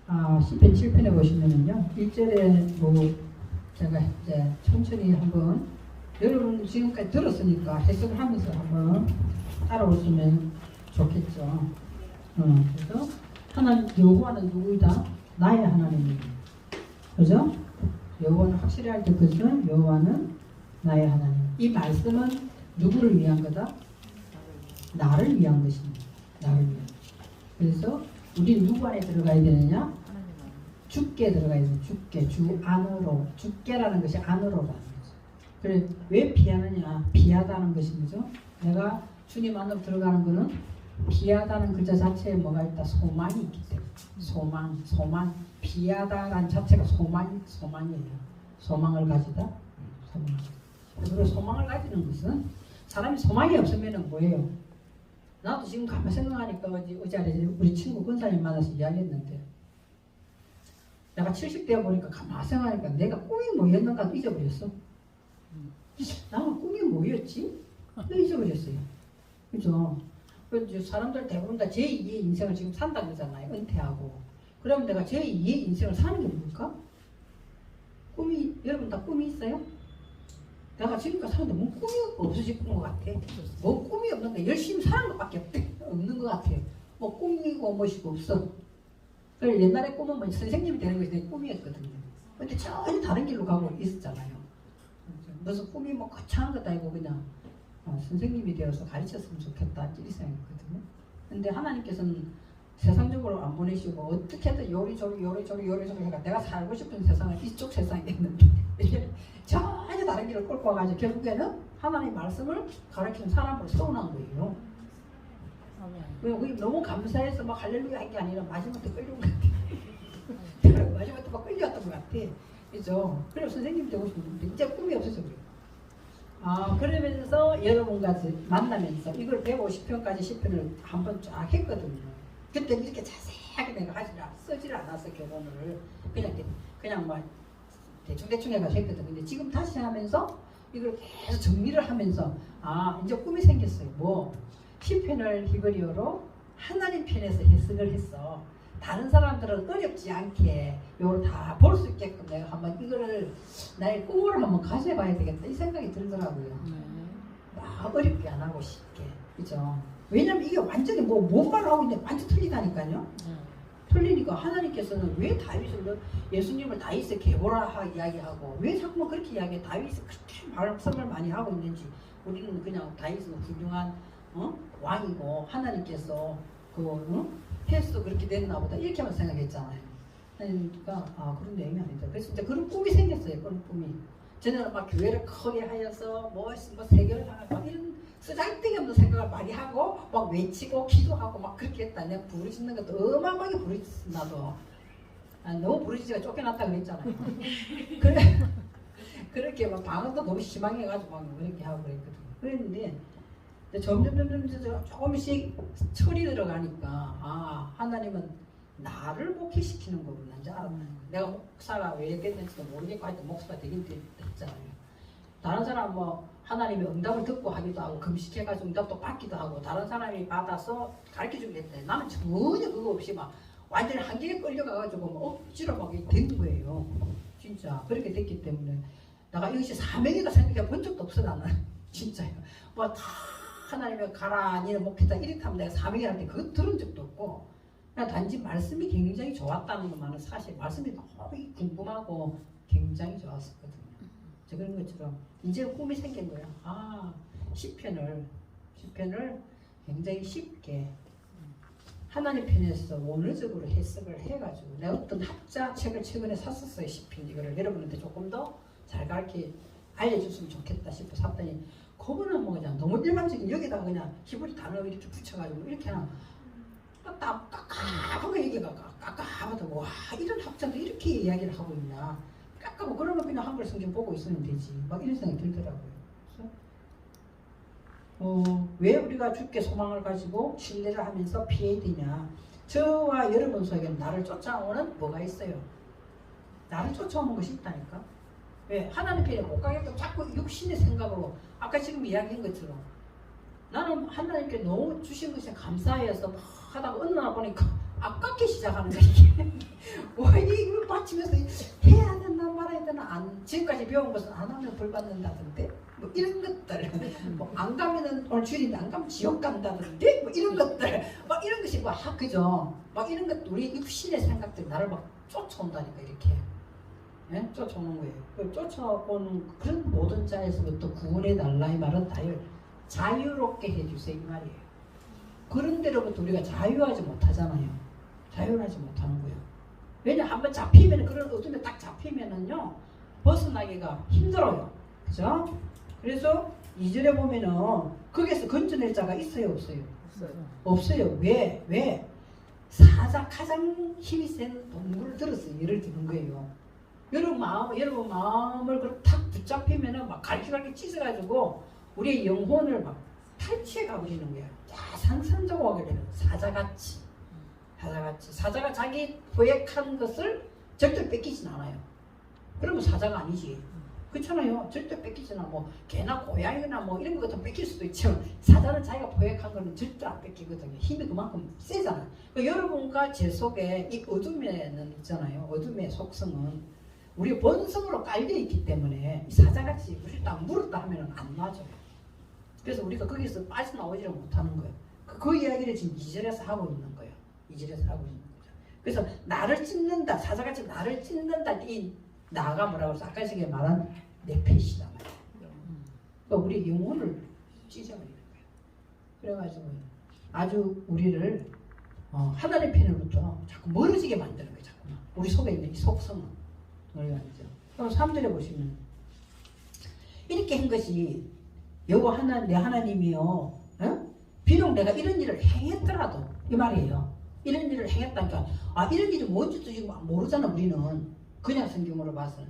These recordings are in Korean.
시편 7편에 보시면은요, 1절에 뭐 제가 이제 천천히 한번 여러분 지금까지 들었으니까 해석을 하면서 한번 따라오시면 좋겠죠. 그래서 하나님 여호와는 누구이다? 나의 하나님이다. 그죠? 여호와는 확실히 할 때 그것은 여호와는 나의 하나님. 이 말씀은 누구를 위한 거다? 나를 위한 것입니다. 나를 위한. 그래서 우리 누구 안에 들어가야 되느냐? 주께 들어가야 돼. 주께, 주 안으로. 주께라는 것이 안으로라는 거죠. 그래 왜 피하느냐? 피하다는 것이 뭐죠? 내가 주님 안으로 들어가는 것은 피하다는 글자 자체에 뭐가 있다? 소망이 있기 때문에. 소망. 피하다라는 자체가 소망이에요. 소망을 가지다. 소망. 그리고 소망을 가지는 것은 사람이 소망이 없으면 뭐예요? 나도 지금 가만 생각하니까 어제 우리 친구 권사님 만나서 이야기했는데 내가 70대 보니까 가만 생각하니까 내가 꿈이 뭐였는가도 잊어버렸어. 나는 꿈이 뭐였지? 잊어버렸어요. 그죠? 그래서 사람들 대부분 다 제2의 인생을 지금 산다는 거잖아요. 은퇴하고. 그러면 내가 제2의 인생을 사는 게 뭘까? 여러분 다 꿈이 있어요? 내가 지금까지 사는데 뭐 꿈이 없어질 것 같아. 뭐 꿈이 없는 거 열심히 사는 것밖에 없는 것 같아. 뭐 꿈이고 무엇이고 없어. 그래서 옛날에 꿈은 뭐 선생님이 되는 것이 내 꿈이었거든요. 근데 전혀 다른 길로 가고 있었잖아요. 무슨 꿈이 뭐 거창한 것도 아니고 그냥 선생님이 되어서 가르쳤으면 좋겠다 이렇게 생각했거든요. 근데 하나님께서는 세상적으로 안 보내시고 어떻게든 요리조리 해가 내가 살고 싶은 세상은 이쪽 세상이었는데 전혀 다른 길을 끌고 와가지고 결국에는 하나님 말씀을 가르치는 사람으로 서운한 거예요. 그게 너무 감사해서 막 할렐루야 한 게 아니라 마지막에 끌려온 것 같아. 마지막에 막 끌려왔던 것 같아. 그죠? 그래서 선생님 되고 싶은데 이제 꿈이 없어서 그래요. 그러면서 여러분과 만나면서 이걸 150편까지 10편을 한번 쫙 했거든요. 그때 이렇게 자세하게 내가 쓰질 않았어. 교본을 그냥 막 대충 해가지고 했거든. 근데 지금 다시 하면서 이걸 계속 정리를 하면서 이제 꿈이 생겼어요. 뭐 10편을 히브리어로 하나님 편에서 해석을 했어. 다른 사람들은 어렵지 않게 이걸 다 볼 수 있게끔 내가 한번 이거를 나의 꿈을 한번 가져봐야 되겠다 이 생각이 들더라고요. 막 어렵게 안 하고 쉽게. 그죠? 왜냐면 이게 완전히 뭔 말을 하고 있는데 완전 틀리다니까요. 틀리니까 하나님께서는 왜 다윗을 예수님을 다윗의 계보라 이야기하고 왜 자꾸만 그렇게 이야기해 다윗이 그렇게 말씀을 많이 하고 있는지 우리는 그냥 다윗은 훌륭한 왕이고 하나님께서 해서 그렇게 됐나 보다 이렇게만 생각했잖아요. 그러니까 그런 내용이 아니다. 그래서 이제 그런 꿈이 생겼어요. 그런 꿈이. 저는 막 교회를 크게 하여서 뭐 세계를 하고 막 이런 쓰잘데기 없는 생각을 많이 하고 막 외치고 기도하고 막 그렇게 했다. 내가 부르짖는 것도 어마어마하게 부르짖었어. 나도 너무 부르짖기가 쫓겨났다 그랬잖아요. 그렇게 막 방언도 너무 심하게가지고 막 그렇게 하고 그랬거든요. 그랬는데 점점 조금씩 철이 들어가니까 하나님은 나를 목회시키는 거구나. 이제 내가 목사가 왜 됐는지도 모르겠고 하여튼 목사가 되긴 됐잖아요. 다른 사람 뭐 하나님의 응답을 듣고 하기도 하고 금식해가지고 응답도 받기도 하고 다른 사람이 받아서 가르쳐주기도 했대. 나는 전혀 그거 없이 막 완전히 한계에 끌려가가지고 막 억지로 막 된 거예요. 진짜 그렇게 됐기 때문에 내가 이것이 사명이다 생각해 본 적도 없어. 나는 진짜요. 뭐 다 하나님의 가라 니는 목회자 이렇게 하면 내가 사명이라는 게 그거 들은 적도 없고 그냥 단지 말씀이 굉장히 좋았다는 것만은 사실 말씀이 너무 궁금하고 굉장히 좋았었거든요. 그런 것처럼 이제 꿈이 생긴 거예요. 10편을 굉장히 쉽게 하나님 편에서 원어적으로 해석을 해가지고 내가 어떤 학자 책을 최근에 샀었어요. 10편 이거를 여러분한테 조금 더 잘 가르쳐 알려줬으면 좋겠다 싶어 샀더니 그거는 뭐 그냥 너무 일반적인 여기다가 그냥 히브리 단어 이렇게 붙여가지고 이렇게 하나 깝깝하고 얘기가 깝깝하다. 와 이런 학자도 이렇게 이야기를 하고 있나 깝깝하고 그러면 그냥 한글 성경 보고 있으면 되지 막 이런 생각이 들더라고요. 그래서 왜 우리가 주께 소망을 가지고 신뢰를 하면서 피해야 되냐. 저와 여러분 속에는 나를 쫓아오는 뭐가 있어요. 나를 쫓아오는 것이 있다니까. 왜 하나님 편에 못 가게끔 자꾸 육신의 생각으로 아까 지금 이야기한 것처럼 나는 하나님께 너무 주신 것에 감사해서 막 하다가 어느 날 보니까 아깝게 시작하는 거야 이게. 이걸 받치면서 해야 되나 말아야 되나 안 지금까지 배운 것은 안 하면 벌 받는다던데 뭐 이런 것들 뭐 안 가면은 오늘 주일인데 안 가면 지옥 간다던데 뭐 이런 것들 막 이런 것이 막 그죠 막 이런 것 우리 육신의 생각들이 나를 막 쫓아온다니까 이렇게 예? 쫓아오는 거예요. 그 쫓아오는 그런 모든 자에서부터 구원해 달라 이 말은 다요 자유롭게 해주세요 이 말이에요. 그런 데로부터 우리가 자유하지 못하잖아요. 자유하지 못하는 거예요. 왜냐 한번 잡히면 그런 어둠에 딱 잡히면은요 벗어나기가 힘들어요. 그죠? 그래서 2절에 보면은 거기에서 건져낼 자가 있어요 없어요? 없어요. 왜? 사자 가장 힘이 센 동물을 들어서 예를 드는 거예요. 여러분 마음을 그렇게 탁 붙잡히면은 막 갈기갈기 찢어가지고 우리의 영혼을 막 탈취해 가버리는 거예요. 상상적으로 하게 되는 사자같이. 사자가 자기 포획한 것을 절대 뺏기진 않아요. 그러면 사자가 아니지. 그렇잖아요. 절대 뺏기진 않아. 뭐 개나 고양이나 뭐 이런 것 같은 뺏길 수도 있지만 사자는 자기가 포획한 거는 절대 안 뺏기거든요. 힘이 그만큼 세잖아요. 그러니까 여러분과 제 속에 이 어둠에는 있잖아요. 어둠의 속성은 우리 본성으로 깔려 있기 때문에 사자같이 우리를 딱 물었다 하면 안 맞아요. 그래서 우리가 거기서 빠져나오지를 못하는 거예요. 그 이야기를 지금 2절에서 하고 있는 거예요. 2절에서 하고 있는 거죠. 그래서 나를 찢는다. 사자같이 나를 찢는다. 이 나가 뭐라고 해서 아까 전에 말한 네페시다 말이에요. 그러니까 우리 영혼을 찢어버리는 거예요. 그래가지고 아주 우리를 하나님 편으로부터 자꾸 멀어지게 만드는 거예요. 자꾸만. 우리 속에 있는 이 속성은. 그럼 3절에 보시면 이렇게 한 것이 여호와 내 하나님이요 비록 내가 이런 일을 행했더라도 이 말이에요. 이런 일을 행했다니까 이런 일이 뭔지도 지금 모르잖아. 우리는 그냥 성경으로 봐서는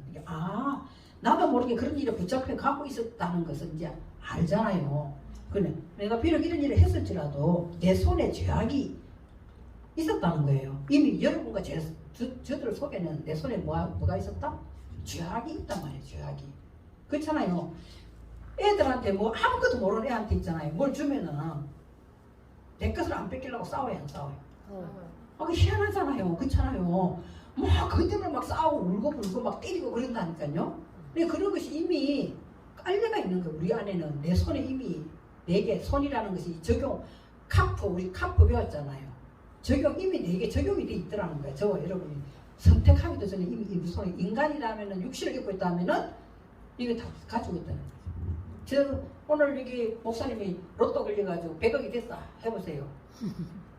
나도 모르게 그런 일에 붙잡혀 갖고 있었다는 것은 이제 알잖아요. 그래 내가 비록 이런 일을 했을지라도 내 손에 죄악이 있었다는 거예요. 이미 여러분과 저들 속에는 내 손에 뭐가 있었다? 죄악이 있단 말이에요. 죄악이. 그렇잖아요. 애들한테 뭐 아무것도 모르는 애한테 있잖아요. 뭘 주면은 내 것을 안 뺏기려고 싸워요, 안 싸워요? 그 희한하잖아요. 그렇잖아요. 막 그것 때문에 막 싸우고 울고 막 때리고 그런다니까요. 근데 그런 것이 이미 깔려가 있는 거예요. 우리 안에는 내 손에 이미 내게 손이라는 것이 우리 카프 배웠잖아요. 이미 내게 적용이 돼 있더라는 거예요. 여러분이 선택하기도 전에 이미 이 손에 인간이라면은 육신을 입고 있다면은 이거 다 가지고 있다는 거예요. 오늘 여기 목사님이 로또 걸려가지고 100억이 됐다 해보세요.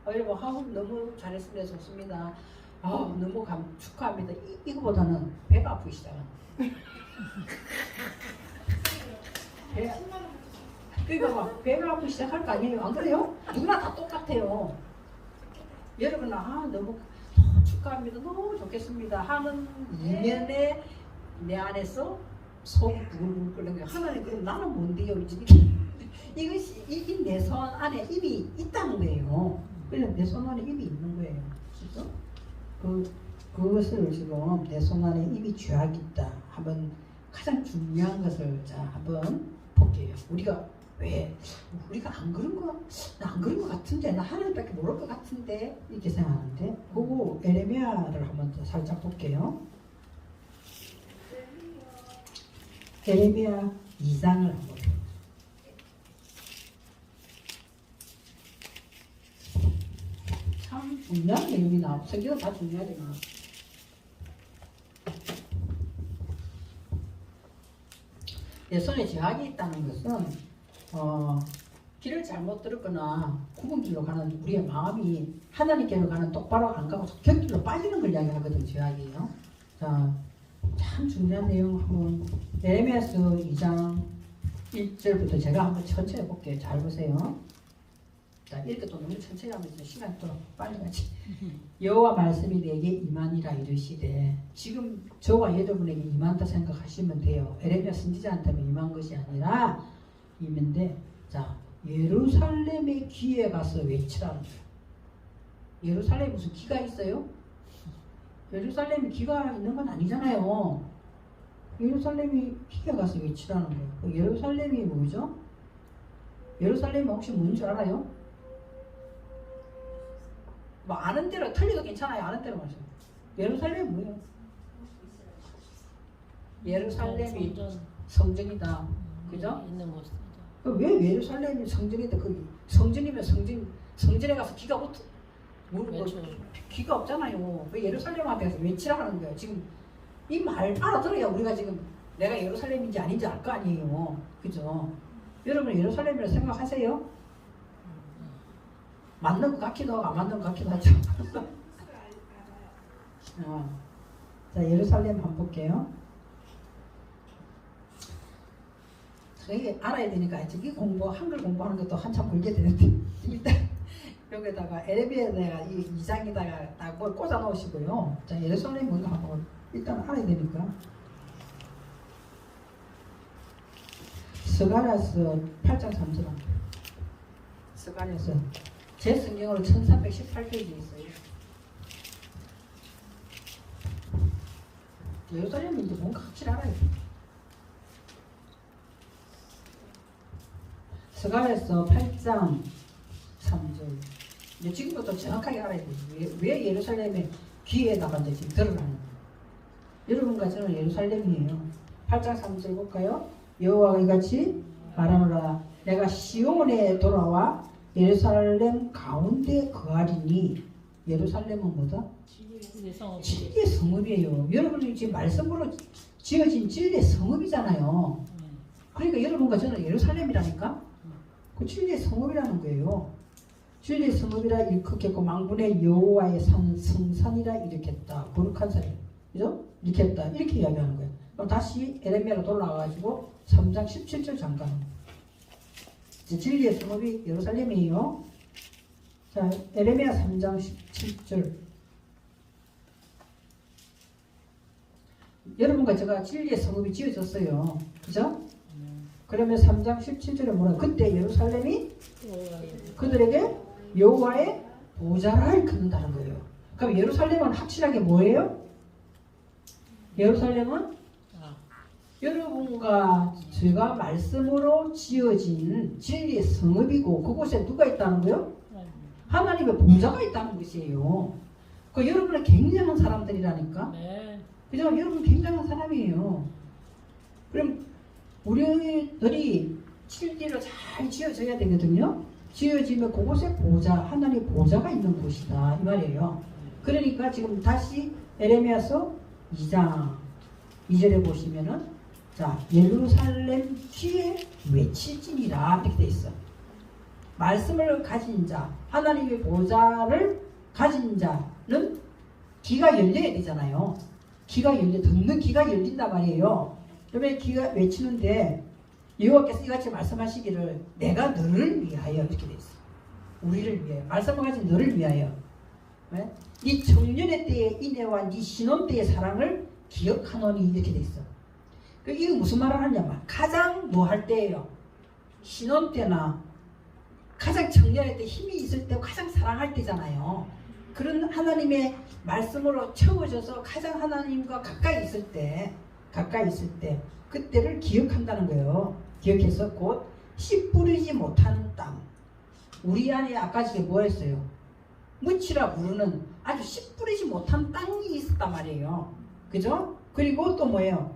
여러분 너무 잘했습니다. 좋습니다. 너무 축하합니다. 이거보다는 배가 아프기 시작합니다. 그러니까 배가 아프기 시작할 거 아니에요. 안 그래요? 누구나 다 똑같아요. 여러분 너무 축하합니다. 너무 좋겠습니다. 하는 이면에 내 안에서 속이 부글부글 끓는 거예요. 하나님 그럼 나는 뭔데요? 이것이 내 손 안에 이미 있다는 거예요. 그래서 내 손 안에 이미 있는 거예요. 그렇죠? 그것을 지금 내 손 안에 이미 죄악이 있다. 한번 가장 중요한 것을 한번 볼게요. 우리가 안 그런 거 같은데 나 하나님밖에 모를 것 같은데 이렇게 생각하는데 그거 에레미야를 한번 더 살짝 볼게요. 에레미야 2장을 한번 볼게요. 참 중요한 내용이 나오고 성경은 다 중요하지만 내 손에 죄악이 있다는 것은 길을 잘못 들었거나 굽은 길로 가는 우리의 마음이 하나님께로 가는 똑바로 안 가고 곁길로 빠지는 걸 이야기하거든. 죄악이에요. 자, 참 중요한 내용 한번 에레미야서 2장 1절부터 제가 한번 천천히 해볼게요. 잘 보세요. 자, 이렇게 또 너무 천천히 하면 시간이 또 빨리 가지. 여호와 말씀이 내게 임하니라 이르시되 지금 저와 여러분에게 임한다 생각하시면 돼요. 에레미야 선지자한테는 임한 것이 아니라 임인데 자 예루살렘의 귀에 가서 외치라는 거예요. 예루살렘에 무슨 귀가 있어요? 예루살렘에 귀가 있는 건 아니잖아요. 예루살렘이 귀에 가서 외치라는 거예요. 예루살렘이 뭐죠? 예루살렘이 혹시 뭔 줄 알아요? 뭐 아는 대로 틀려도 괜찮아요. 아는 대로 말씀. 예루살렘 뭐예요? 예루살렘이 성전이다. 그죠? 있는 곳이죠. 왜 예루살렘이 성전인데 그 성전이면 성전에 가서 기가 기가 없잖아요. 왜 예루살렘한테 가서 외치라 하는 거예요? 지금 이 말 알아들어야 우리가 지금 내가 예루살렘인지 아닌지 알 거 아니에요. 그죠? 여러분 예루살렘이라고 생각하세요? 맞는 것 같기도 하고 안 맞는 것 같기도 하죠. 자, 예루살렘 한번 볼게요. 저희 알아야 되니까 저기 한글 공부하는 것도 한참 걸게 되는데 일단 여기다가 에레미야에다가 이 2장에다가 딱 뭘 꽂아 놓으시고요. 자, 예루살렘 뭔가 한번 일단 알아야 되니까. 스가랴서 8장 3절. 스가랴서 제 성경으로 1318페이지 있어요. 예루살렘이 이제 뭔가 확실히 알아야 돼. 스가랴서 8장 3절. 이제 지금부터 정확하게 알아야 돼. 왜 예루살렘에 귀에다가 이제 지금 들어가는 거예요. 여러분과 저는 예루살렘이에요. 8장 3절 볼까요? 여호와가 이같이 말하노라. 내가 시온에 돌아와 예루살렘 가운데 거하리니. 예루살렘은 뭐다? 진리의 성읍이에요. 여러분이 지금 말씀으로 지어진 진리의 성읍이잖아요. 그러니까 여러분과 저는 예루살렘이라니까. 그 진리의 성읍이라는 거예요. 진리의 성읍이라 일컫겠고 망군의 여호와의 산 성산이라 일으켰다. 거룩한 산이에요. 그죠? 일으켰다. 이렇게 이야기하는 거예요. 그럼 다시 에레미야로 돌아와가지고 3장 17절 잠깐. 진리의 성읍이 예루살렘이에요. 자, 에레미야 3장 17절. 여러분과 제가 진리의 성읍이 지어졌어요. 그죠? 그러면 3장 17절에 뭐라? 그때 예루살렘이 그들에게 여호와의 보좌를 일컫는다는 거예요. 그럼 예루살렘은 확실하게 뭐예요? 예루살렘은 여러분과 제가 말씀으로 지어진 진리의 성읍이고 그곳에 누가 있다는 거예요? 하나님의 보좌가 있다는 것이에요. 그 여러분은 굉장한 사람들이라니까. 네. 그죠? 여러분 굉장한 사람이에요. 그럼 우리들이 진리로 잘 지어져야 되거든요. 지어지면 그곳에 보좌, 하나님의 보좌가 있는 곳이다 이 말이에요. 그러니까 지금 다시 에레미야서 2장 2절에 보시면은 자, 예루살렘 귀에 외칠지니라 이렇게 돼 있어. 말씀을 가진 자, 하나님의 보좌를 가진 자는 귀가 열려야 되잖아요. 귀가 열려, 듣는 귀가 열린단 말이에요. 그러면 귀가 외치는데 여호와께서 이같이 말씀하시기를 내가 너를 위하여 이렇게 돼 있어. 우리를 위하여. 말씀을 가진 너를 위하여. 네? 네 청년의 때의 인애와 네 신혼 때의 사랑을 기억하노니 이렇게 돼 있어. 이게 무슨 말을 하냐면 가장 뭐 할 때예요. 신혼 때나 가장 청년의 때 힘이 있을 때 가장 사랑할 때잖아요. 그런 하나님의 말씀으로 채워져서 가장 하나님과 가까이 있을 때 그때를 기억한다는 거예요. 기억해서 곧 씨 뿌리지 못하는 땅. 우리 안에 아까 전에 뭐 했어요? 묻히라 부르는 아주 씨 뿌리지 못한 땅이 있었단 말이에요. 그죠? 그리고 또 뭐예요?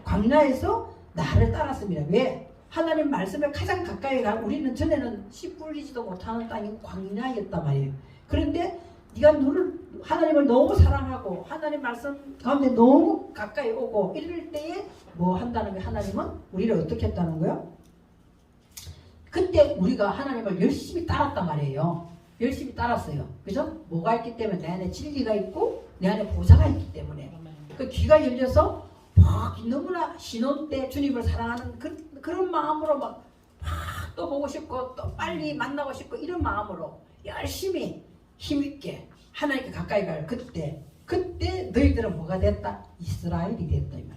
광야에서 나를 따랐습니다. 왜? 하나님 말씀에 가장 가까이 가. 우리는 전에는 씨 뿌리지도 못하는 땅이 광야였단 말이에요. 그런데 네가 하나님을 너무 사랑하고 하나님 말씀 가운데 너무 가까이 오고 이럴 때에 뭐 한다는 게 하나님은 우리를 어떻게 했다는 거예요? 그때 우리가 하나님을 열심히 따랐단 말이에요. 열심히 따랐어요. 그죠? 뭐가 있기 때문에 내 안에 진리가 있고 내 안에 보좌가 있기 때문에 그 귀가 열려서 막 너무나 신혼 때 주님을 사랑하는 그런 마음으로 막 또 보고 싶고 또 빨리 만나고 싶고 이런 마음으로 열심히 힘있게 하나님께 가까이 갈 그때 너희들은 뭐가 됐다? 이스라엘이 됐다 이 말이에요.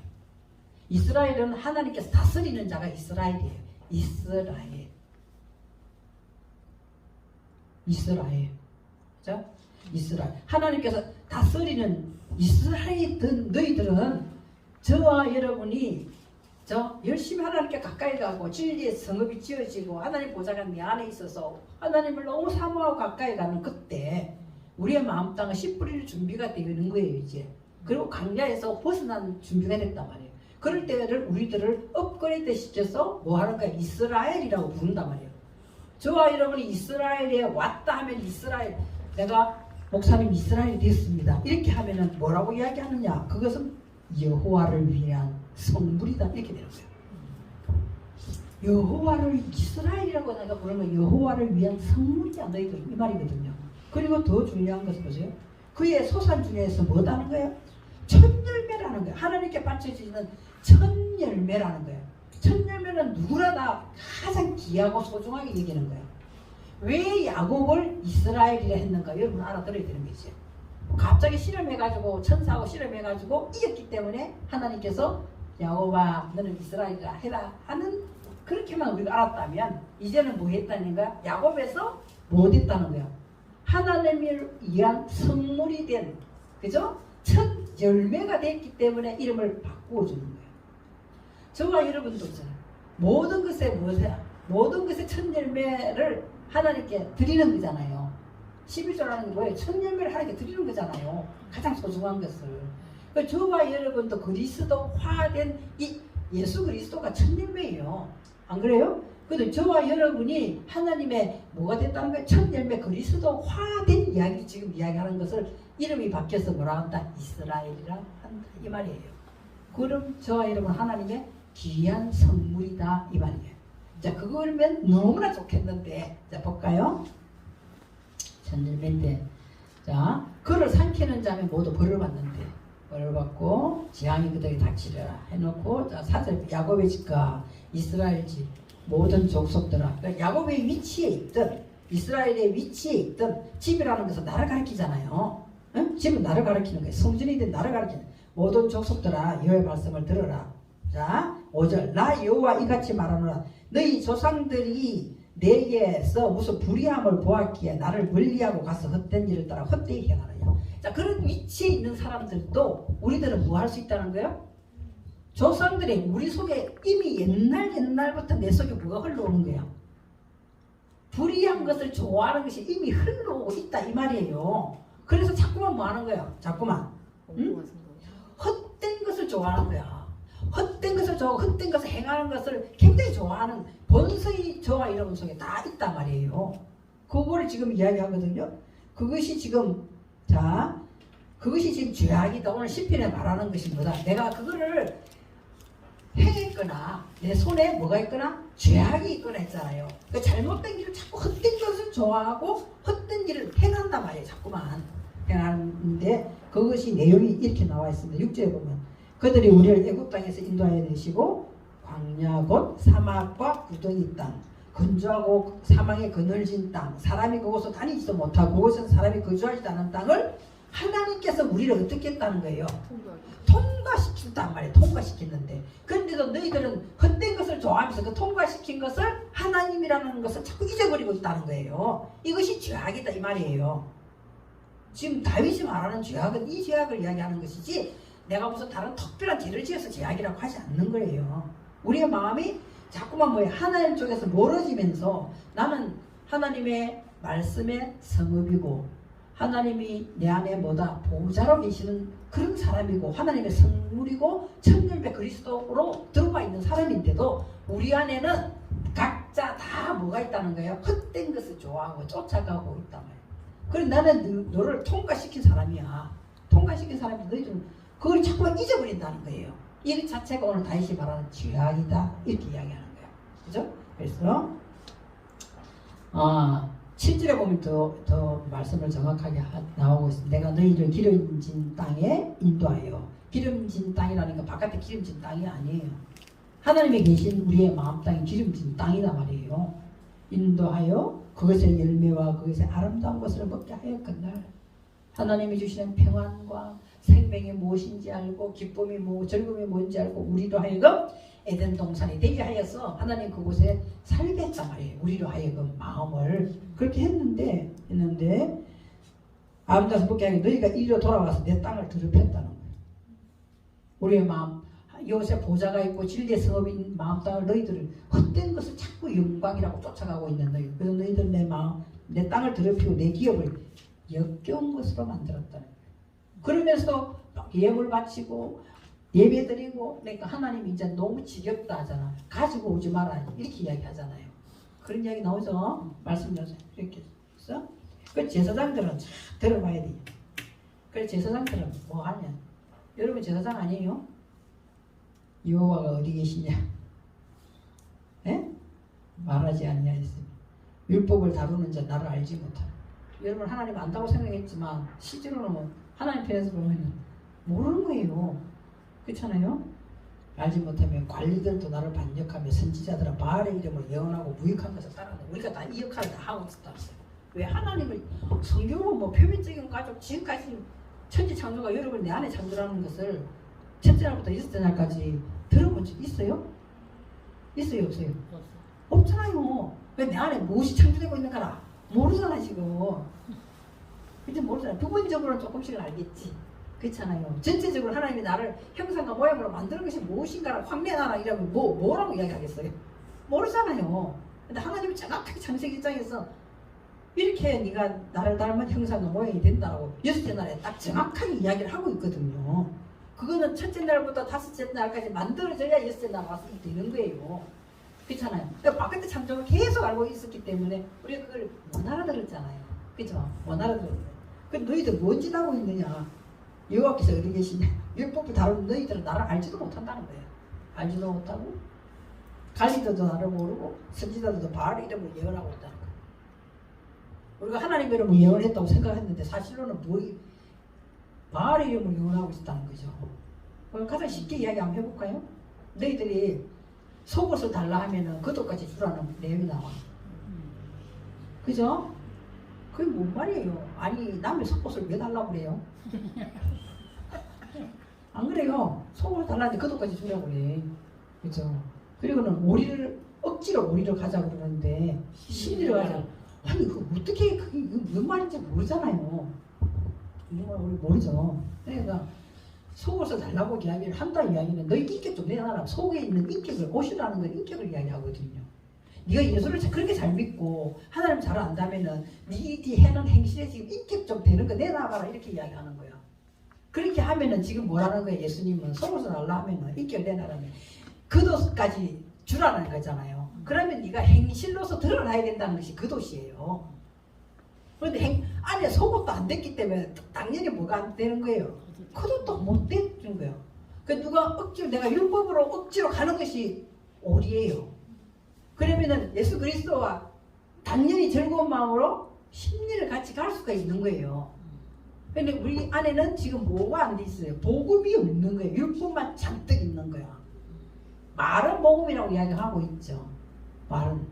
이스라엘은 하나님께서 다스리는 자가 이스라엘이에요. 이스라엘. 자, 이스라엘. 하나님께서 다스리는 이스라엘이든 너희들은 저와 여러분이 열심히 하나님께 가까이 가고 진리의 성읍이 지어지고 하나님 보좌가 내 안에 있어서 하나님을 너무 사모하고 가까이 가는 그때 우리의 마음 땅은 씨 뿌릴 준비가 되는 거예요 이제. 그리고 광야에서 벗어난 준비가 됐단 말이에요. 그럴 때를 우리들을 업그레이드 시켜서 뭐 하는 거야? 이스라엘이라고 부른단 말이에요. 저와 여러분이 이스라엘에 왔다 하면 이스라엘, 내가 목사님 이스라엘이 됐습니다 이렇게 하면은 뭐라고 이야기하느냐? 그것은 여호와를 위한 성물이다 이렇게 되는 거예요. 여호와를 이스라엘이라고 내가 부르는 여호와를 위한 성물이야 너희들 이 말이거든요. 그리고 더 중요한 것은 보세요. 그의 소산 중에서 뭐다는 거예요? 첫열매라는 거예요. 하나님께 바쳐지는 첫열매라는 거예요. 첫열매는 누구나 다 가장 귀하고 소중하게 여기는 거예요. 왜 야곱을 이스라엘이라 했는가? 여러분 알아들어야 되는 거지. 갑자기 실험해가지고 천사하고 실험해가지고 이겼기 때문에 하나님께서 야곱아 너는 이스라엘이라 해라 하는 그렇게만 우리가 알았다면 이제는 뭐 했다는 거야? 야곱에서 뭐 됐다는 거야? 하나님을 위한 성물이 된 그죠? 첫 열매가 됐기 때문에 이름을 바꾸어 주는 거예요. 저와 여러분도 있잖아요. 모든 것의 첫 열매를 하나님께 드리는 거잖아요. 11조라는 게 뭐예요? 첫 열매를 하나님께 드리는 거잖아요. 가장 소중한 것을. 저와 여러분도 그리스도화된 이 예수 그리스도가 첫 열매예요. 안 그래요? 그래도 저와 여러분이 하나님의 뭐가 됐다는 거예요? 첫 열매 그리스도화된 이야기 지금 이야기하는 것을 이름이 바뀌어서 뭐라 한다? 이스라엘이라 한다 이 말이에요. 그럼 저와 여러분 하나님의 귀한 선물이다 이 말이에요. 자 그거면 너무나 좋겠는데 자 볼까요? 첫 열매인데 자 그를 삼키는 자면 모두 벌을 받는데 벌을 받고 재앙이 그들에게 닥치리라 해놓고 자 4절 야곱의 집과 이스라엘 집 모든 족속들아 그러니까 야곱의 위치에 있든 이스라엘의 위치에 있든 집이라는 것은 나를 가리키잖아요. 응? 집은 나를 가리키는 거예요. 성전이든 나를 가리키는 모든 족속들아 여호와의 말씀을 들어라. 자 5절 나 여호와 이같이 말하노라 너희 조상들이 내게서 무슨 불의함을 보았기에 나를 멀리하고 가서 헛된 일을 따라 헛되이 행하느냐. 자 그런 위치에 있는 사람들도 우리들은 뭐 할 수 있다는 거예요? 조상들이 우리 속에 이미 옛날부터 내 속에 뭐가 흘러오는 거예요? 불의한 것을 좋아하는 것이 이미 흘러오고 있다 이 말이에요. 그래서 자꾸만 뭐 하는 거예요? 자꾸만 응? 헛된 것을 좋아하는 거야. 헛된 것을 좋아하고 헛된 것을 행하는 것을 굉장히 좋아하는 본성이 저와 여러분 속에 다 있단 말이에요. 그거를 지금 이야기하거든요. 그것이 지금 죄악이다. 오늘 시편에 말하는 것이 뭐다? 내가 그거를 행했거나 내 손에 뭐가 있거나 죄악이 있거나 했잖아요. 그 잘못된 길을 자꾸 헛된 것을 좋아하고 헛된 길을 행한단 말이에요. 자꾸만 행하는데 그것이 내용이 이렇게 나와 있습니다. 6절에 보면 그들이 우리를 애굽 땅에서 인도하여 내시고 광야 곧 사막과 구덩이 땅 건조하고 사망에 그늘진 땅 사람이 그곳을 다니지도 못하고 그곳은 사람이 거주하지도 않은 땅을 하나님께서 우리를 어떻게 했다는 거예요? 통과시킨단 말이에요. 통과시켰는데 그런데도 너희들은 헛된 것을 좋아하면서 그 통과시킨 것을 하나님이라는 것을 자꾸 잊어버리고 있다는 거예요. 이것이 죄악이다 이 말이에요. 지금 다윗이 말하는 죄악은 이 죄악을 이야기하는 것이지 내가 무슨 다른 특별한 죄를 지어서 죄악이라고 하지 않는 거예요. 우리의 마음이 자꾸만 뭐예요? 하나님 쪽에서 멀어지면서 나는 하나님의 말씀의 성읍이고 하나님이 내 안에 뭐다? 보호자로 계시는 그런 사람이고 하나님의 성물이고 천년배 그리스도로 들어가 있는 사람인데도 우리 안에는 각자 다 뭐가 있다는 거예요? 헛된 것을 좋아하고 쫓아가고 있단 말이에요. 그래 나는 너를 통과시킨 사람이야. 통과시킨 사람이 너희들은 그걸 자꾸만 잊어버린다는 거예요. 이 자체가 오늘 다윗이 말하는 죄악이다 이렇게 이야기하는 거예요. 그죠? 그래서 7절에 보면 더 말씀을 정확하게 나오고 있습니다. 내가 너희를 기름진 땅에 인도하여. 기름진 땅이라는 건 바깥에 기름진 땅이 아니에요. 하나님이 계신 우리의 마음 땅이 기름진 땅이다 말이에요. 인도하여 그것의 열매와 그것의 아름다운 것을 먹게 하였건날 하나님이 주시는 평안과 생명이 무엇인지 알고 기쁨이 뭐고 즐거움이 뭔지 알고 우리로 하여금 에덴 동산에 되게 하여서 하나님 그곳에 살게 했단 말이에요. 우리로 하여금 마음을 그렇게 했는데 아름다워서 먹게 하여 너희가 이리로 돌아와서 내 땅을 더럽혔다는 거예요. 우리의 마음 이곳에 보좌가 있고 진리의 성읍인 마음 땅을 너희들은 헛된 것을 자꾸 영광이라고 쫓아가고 있는 너희. 그래서 너희들 내 마음 내 땅을 더럽히고 내 기업을 역겨운 것으로 만들었다는 거예요. 그러면서 예물 바치고 예배 드리고 그러니까 하나님이 이제 너무 지겹다 하잖아. 가지고 오지 마라 이렇게 이야기 하잖아요. 그런 이야기 나오죠. 말씀드렸어요. 이렇게 해서 그 제사장들은 잘 들어봐야 돼요. 그래서 제사장들은 뭐 하냐? 여러분 제사장 아니에요? 여호와가 어디 계시냐? 예? 말하지 않냐 했습니다. 율법을 다루는 자 나를 알지 못하라. 여러분 하나님 안다고 생각했지만 실제로는 하나님 편에서 보면 모르는 거예요. 그렇잖아요? 알지 못하면 관리들도 나를 반역하며 선지자들은 바알의 이름을 예언하고 무익한 것을 따라한다. 우리가 다 이 역할을 다 하고 있었다. 왜 하나님을 성경은 뭐 표면적인 가족 지금까지 천지 창조가 여러분 내 안에 창조라는 것을 첫째 날부터 여섯째 날까지 들어본 적 있어요? 있어요 없어요? 없잖아요. 왜 내 안에 무엇이 창조되고 있는 거라 모르잖아 지금. 이제 모르잖아. 부분적으로는 조금씩은 알겠지. 그렇잖아요. 전체적으로 하나님이 나를 형상과 모양으로 만드는 것이 무엇인가를 확인하라 이러면 뭐라고 이야기하겠어요? 모르잖아요. 근데 하나님이 정확하게 창세기 1장에서 이렇게 네가 나를 닮은 형상과 모양이 된다고 여섯째 날에 딱 정확하게 이야기를 하고 있거든요. 그거는 첫째 날부터 다섯째 날까지 만들어져야 여섯째 날 와서 되는 거예요. 그렇잖아요. 그러니까 바깥의 창조를 계속 알고 있었기 때문에 우리가 그걸 못 알아들었잖아요. 그렇죠? 못 알아들었어요. 그 너희들 뭔 짓 하고 있느냐? 여호와께서 어디 계시냐? 율법을 다루는 너희들은 나를 알지도 못한다는 거예요. 알지도 못하고 관리들도 나를 모르고 선지자들도 바알 이름을 예언하고 있다는 거예요. 우리가 하나님 이름을 예언했다고 생각했는데 사실로는 바알 이름을 예언하고 있다는 거죠. 그럼 가장 쉽게 이야기 한번 해볼까요? 너희들이 속옷을 달라 하면은 겉옷까지 주라는 내용이 나와. 그죠? 그게 뭔 말이에요? 아니 남의 속옷을 왜 달라고 그래요? 안 그래요? 속옷을 달라는데 겉옷까지 주라고 그래. 그죠? 그리고는 억지로 오리를 가자고 그러는데 심리를 가자. 아니 그 어떻게 그게 무슨 말인지 모르잖아요. 정말 우리 모르죠. 그러니까 속옷을 달라고 이야기를 한다 이야기는 너희 인격 좀 내놔라. 속에 있는 인격을 옷이라는 건 인격을 이야기하거든요. 네가 예수를 그렇게 잘 믿고 하나님 잘 안다면은 네 해는 행실에 지금 인격 좀 되는 거 내놔봐라 이렇게 이야기하는 거야. 그렇게 하면은 지금 뭐라는 거야? 예수님은 속옷을 달라 하면은 인격을 내놔라면 겉옷까지 주라는 거잖아요. 그러면 네가 행실로서 드러나야 된다는 것이 겉옷이에요. 그런데 안에 속옷도 안 됐기 때문에 당연히 뭐가 안 되는 거예요? 겉옷도 못 되는 거예요. 그 누가 억지로 내가 율법으로 억지로 가는 것이 오리예요. 그러면은 예수 그리스도와 당연히 즐거운 마음으로 심리를 같이 갈 수가 있는 거예요. 근데 우리 안에는 지금 뭐가 안 돼 있어요? 복음이 없는 거예요. 율법만 잔뜩 있는 거야. 말은 복음이라고 이야기하고 있죠. 말은.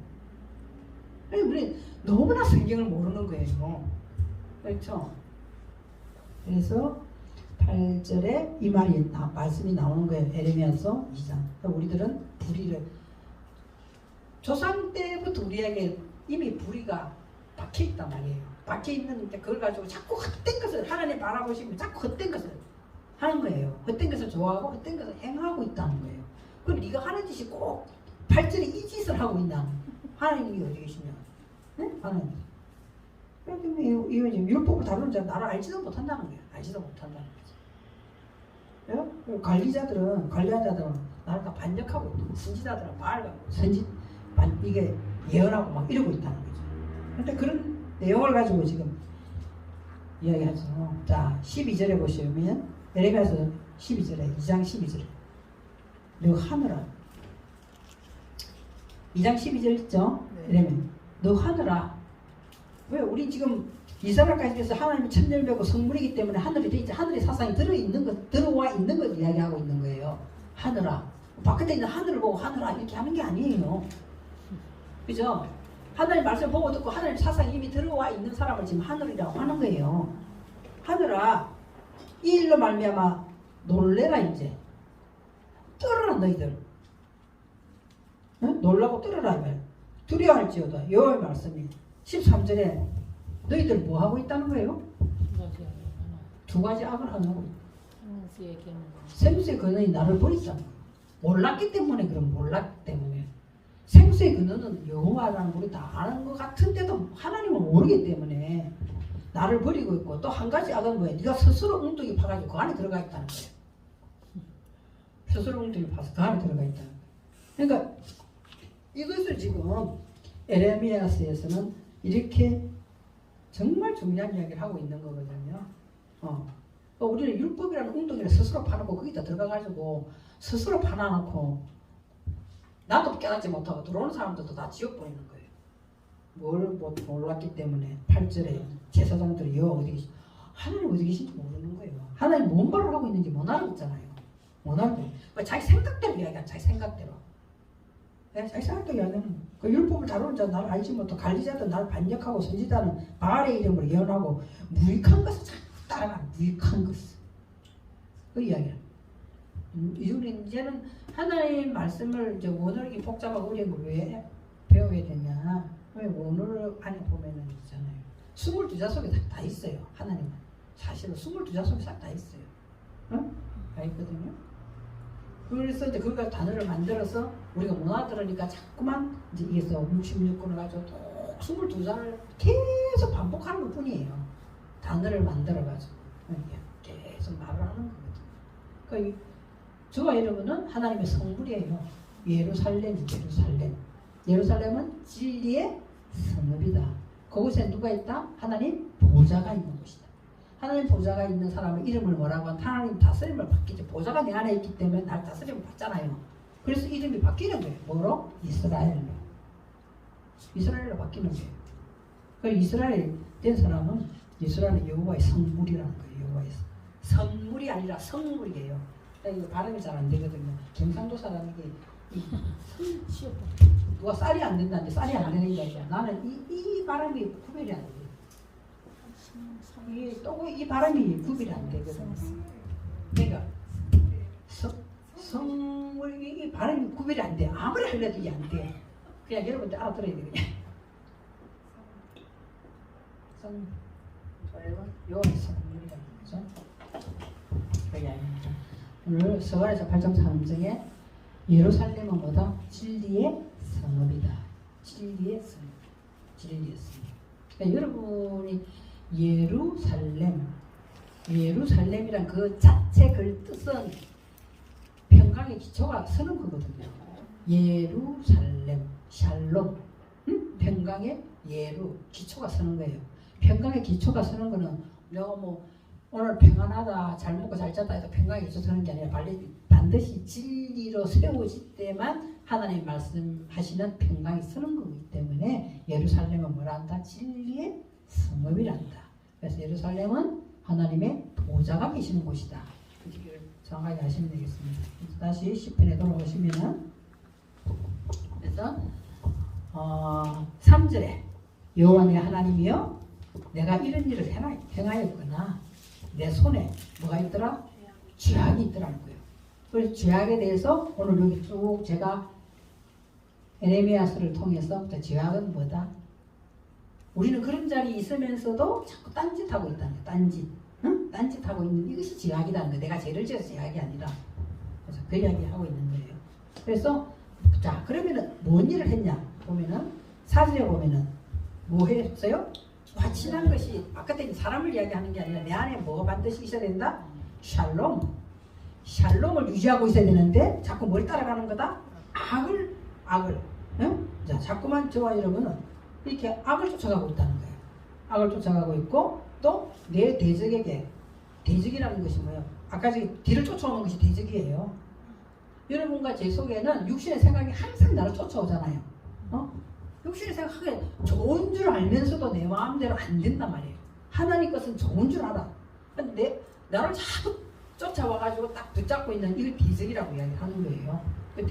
우리 너무나 성경을 모르는 거예요. 그렇죠? 그래서 8절에 이 말씀이 나오는 거예요. 에레미야서 2장. 우리들은 불의를 조상 때부터 우리에게 이미 불의가 박혀있단 말이에요. 박혀있는데 그걸 가지고 자꾸 헛된 것을 하나님 바라보시고 자꾸 헛된 것을 하는 거예요. 헛된 것을 좋아하고 헛된 것을 행하고 있다는 거예요. 그럼 네가 하는 짓이 꼭 8절에 이 짓을 하고 있나? 하나님이 어디 계시냐? 네? 하나님. 그런데 이거 지금 율법을 다루는 자 나를 알지도 못한다는 거예요. 알지도 못한다는 거죠. 예? 관리자들은 나를 다 반역하고 있고 선지자들은 바알하고 이게 예언하고 막 이러고 있다는 거죠. 그런데 그런 내용을 가지고 지금 이야기하죠. 자, 12절에 보시면 에레미야서 12절에 2장 12절에 너 하늘아 2장 12절 있죠? 에레미야 너 하늘아 왜 우리 지금 이스라엘까지 돼서 하나님이 천년배고 성물이기 때문에 하늘이 돼 있지 하늘의 사상이 들어와 있는 걸 이야기하고 있는 거예요. 하늘아 바깥에 있는 하늘을 보고 하늘아 이렇게 하는 게 아니에요. 그죠? 하나님 말씀 보고 듣고 하나님 사상이 이미 들어와 있는 사람을 지금 하늘이라고 하는 거예요. 하늘아 이 일로 말미암아 놀래라 이제 떨어라 너희들 응? 놀라고 떨어라 말 두려워할지어다 여호와의 말씀이 13절에 너희들 뭐 하고 있다는 거예요? 두 가지 악을 하는 생수의 근원이 나를 버리잖아. 몰랐기 때문에 그럼 몰랐기 때문에 생수의 근원은 여호와라는 우리 다 아는 것 같은데도 하나님은 모르기 때문에 나를 버리고 있고 또 한 가지 악은 뭐야? 네가 스스로 엉뚱이 파가지고 그 안에 들어가 있다는 거예요. 스스로 엉뚱이 파서 그 안에 들어가 있다는 거예요. 그러니까 이것을 지금 에레미야스에서는 이렇게 정말 중요한 이야기를 하고 있는 거거든요. 우리는 율법이라는 엉덩이를 스스로 파놓고 거기다 들어가가지고 스스로 파놔놓고 나도 깨닫지 못하고 들어오는 사람들도 다 지어버리는 거예요. 뭘 몰랐기 때문에 8절에 제사장들이 어디 계시 하나님 어디 계신지 모르는 거예요. 하나님 뭔 말을 하고 있는지 못 알아듣잖아요. 못 알아듣어요. 자기 생각대로 이야기한 자기 생각대로. 자기 생각대로 이야기하는 그 율법을 다루는 자는 나를 알지 못하고 관리자도 나를 반역하고 선지자는 바알의 이름을 예언하고 무익한 것을 자꾸 따라가는 무익한 것을 그 이야기야. 이제는 하나님 말씀을 이제 원어력이 복잡하고 어려운 걸 왜 배워야 되냐? 왜 원어를 안에 보면은 있잖아요. 22자 속에 다 있어요. 하나님은 사실은 22자 속에 다 있어요. 응? 다 있거든요. 그래서 이제 그걸 단어를 만들어서 우리가 못 알아들으니까 자꾸만 이제 이게서 66권을 가지고 또 22자를 계속 반복하는 것 뿐이에요. 단어를 만들어가지고 계속 말을 하는 거거든요. 그러니까 저와 여러분은 하나님의 성물이에요. 예루살렘. 예루살렘은 진리의 성읍이다. 그곳에 누가 있다? 하나님 보좌가 있는 곳이다. 하나님 보좌가 있는 사람의 이름을 뭐라고 하면 하나님 다스림을 받기죠. 보좌가 내 안에 있기 때문에 날 다스림을 받잖아요. 그래서 이름이 바뀌는 거예요. 뭐로? 이스라엘로 바뀌는 거예요. 그 이스라엘 된 사람은 이스라엘은 여호와의 성물이라는 거예요. 여호와의 성물이 아니라 성물이에요. 이거 발음이 잘 안 되거든요. 경상도 사람이 누가 쌀이 안 된다는데 쌀이 안 되는 게 아니라 나는 이 발음이 구별이 안 돼요. 이 발음이 구별이 안 되거든요. 그러니까 성물 이 발음이 구별이 안 돼. 아무리 하려도 이게 안 돼. 그냥 여러분들 알아들어야 돼 그냥. 여호와의 성물이라는 거죠. 그게 아닙니다. 오늘 스가랴서 8장 3절에 예루살렘은 뭐다? 진리의 성읍이다. 진리의 성읍. 그러니까 여러분이 예루살렘이란 그 자체 그 뜻은 평강의 기초가 서는 거거든요. 예루살렘, 샬롬, 평강의 기초가 서는 거예요. 평강의 기초가 서는 거는 내가 오늘 평안하다, 잘 먹고 잘 잤다 해서 평강이 있어서는 게 아니라 반드시 진리로 세워질 때만 하나님 말씀하시는 평강이 서는 거기 때문에 예루살렘은 뭐라 한다? 진리의 성읍이란다. 그래서 예루살렘은 하나님의 보좌가 계시는 곳이다. 이걸 정확하게 아시면 되겠습니다. 다시 10편에 돌아오시면은 그래서 3절에 여호와 내 하나님이여 내가 이런 일을 행하였거나 내 손에 뭐가 있더라? 죄악이 있더라는 거예요. 그래서 죄악에 대해서 오늘 여기 쭉 제가 에레미야서를 통해서 죄악은 뭐다? 우리는 그런 자리에 있으면서도 자꾸 딴짓하고 있다는 거예요. 딴짓. 응? 딴짓하고 있는 이것이 죄악이라는 거예요. 내가 죄를 지어서 죄악이 아니라. 그래서 그 이야기 하고 있는 거예요. 그래서 자 그러면은 뭔 일을 했냐? 보면은 사진에 보면은 뭐 했어요? 화친한 것이 아까 때는 사람을 이야기하는 게 아니라 내 안에 뭐가 반드시 있어야 된다? 샬롬을 유지하고 있어야 되는데 자꾸 뭘 따라가는 거다? 악을 응? 자 자꾸만 저와 여러분은 이렇게 악을 쫓아가고 있다는 거예요. 악을 쫓아가고 있고 또 내 대적에게 대적이라는 것이 뭐예요? 아까 뒤를 쫓아오는 것이 대적이에요. 여러분과 제 속에는 육신의 생각이 항상 나를 쫓아오잖아요. 육신의 생각하기 좋은 줄 알면서도 내 마음대로 안 된단 말이에요. 하나님 것은 좋은 줄 알아. 근데 나를 자꾸 쫓아와가지고 딱 붙잡고 있는 이 대적이라고 이야기하는 거예요. 그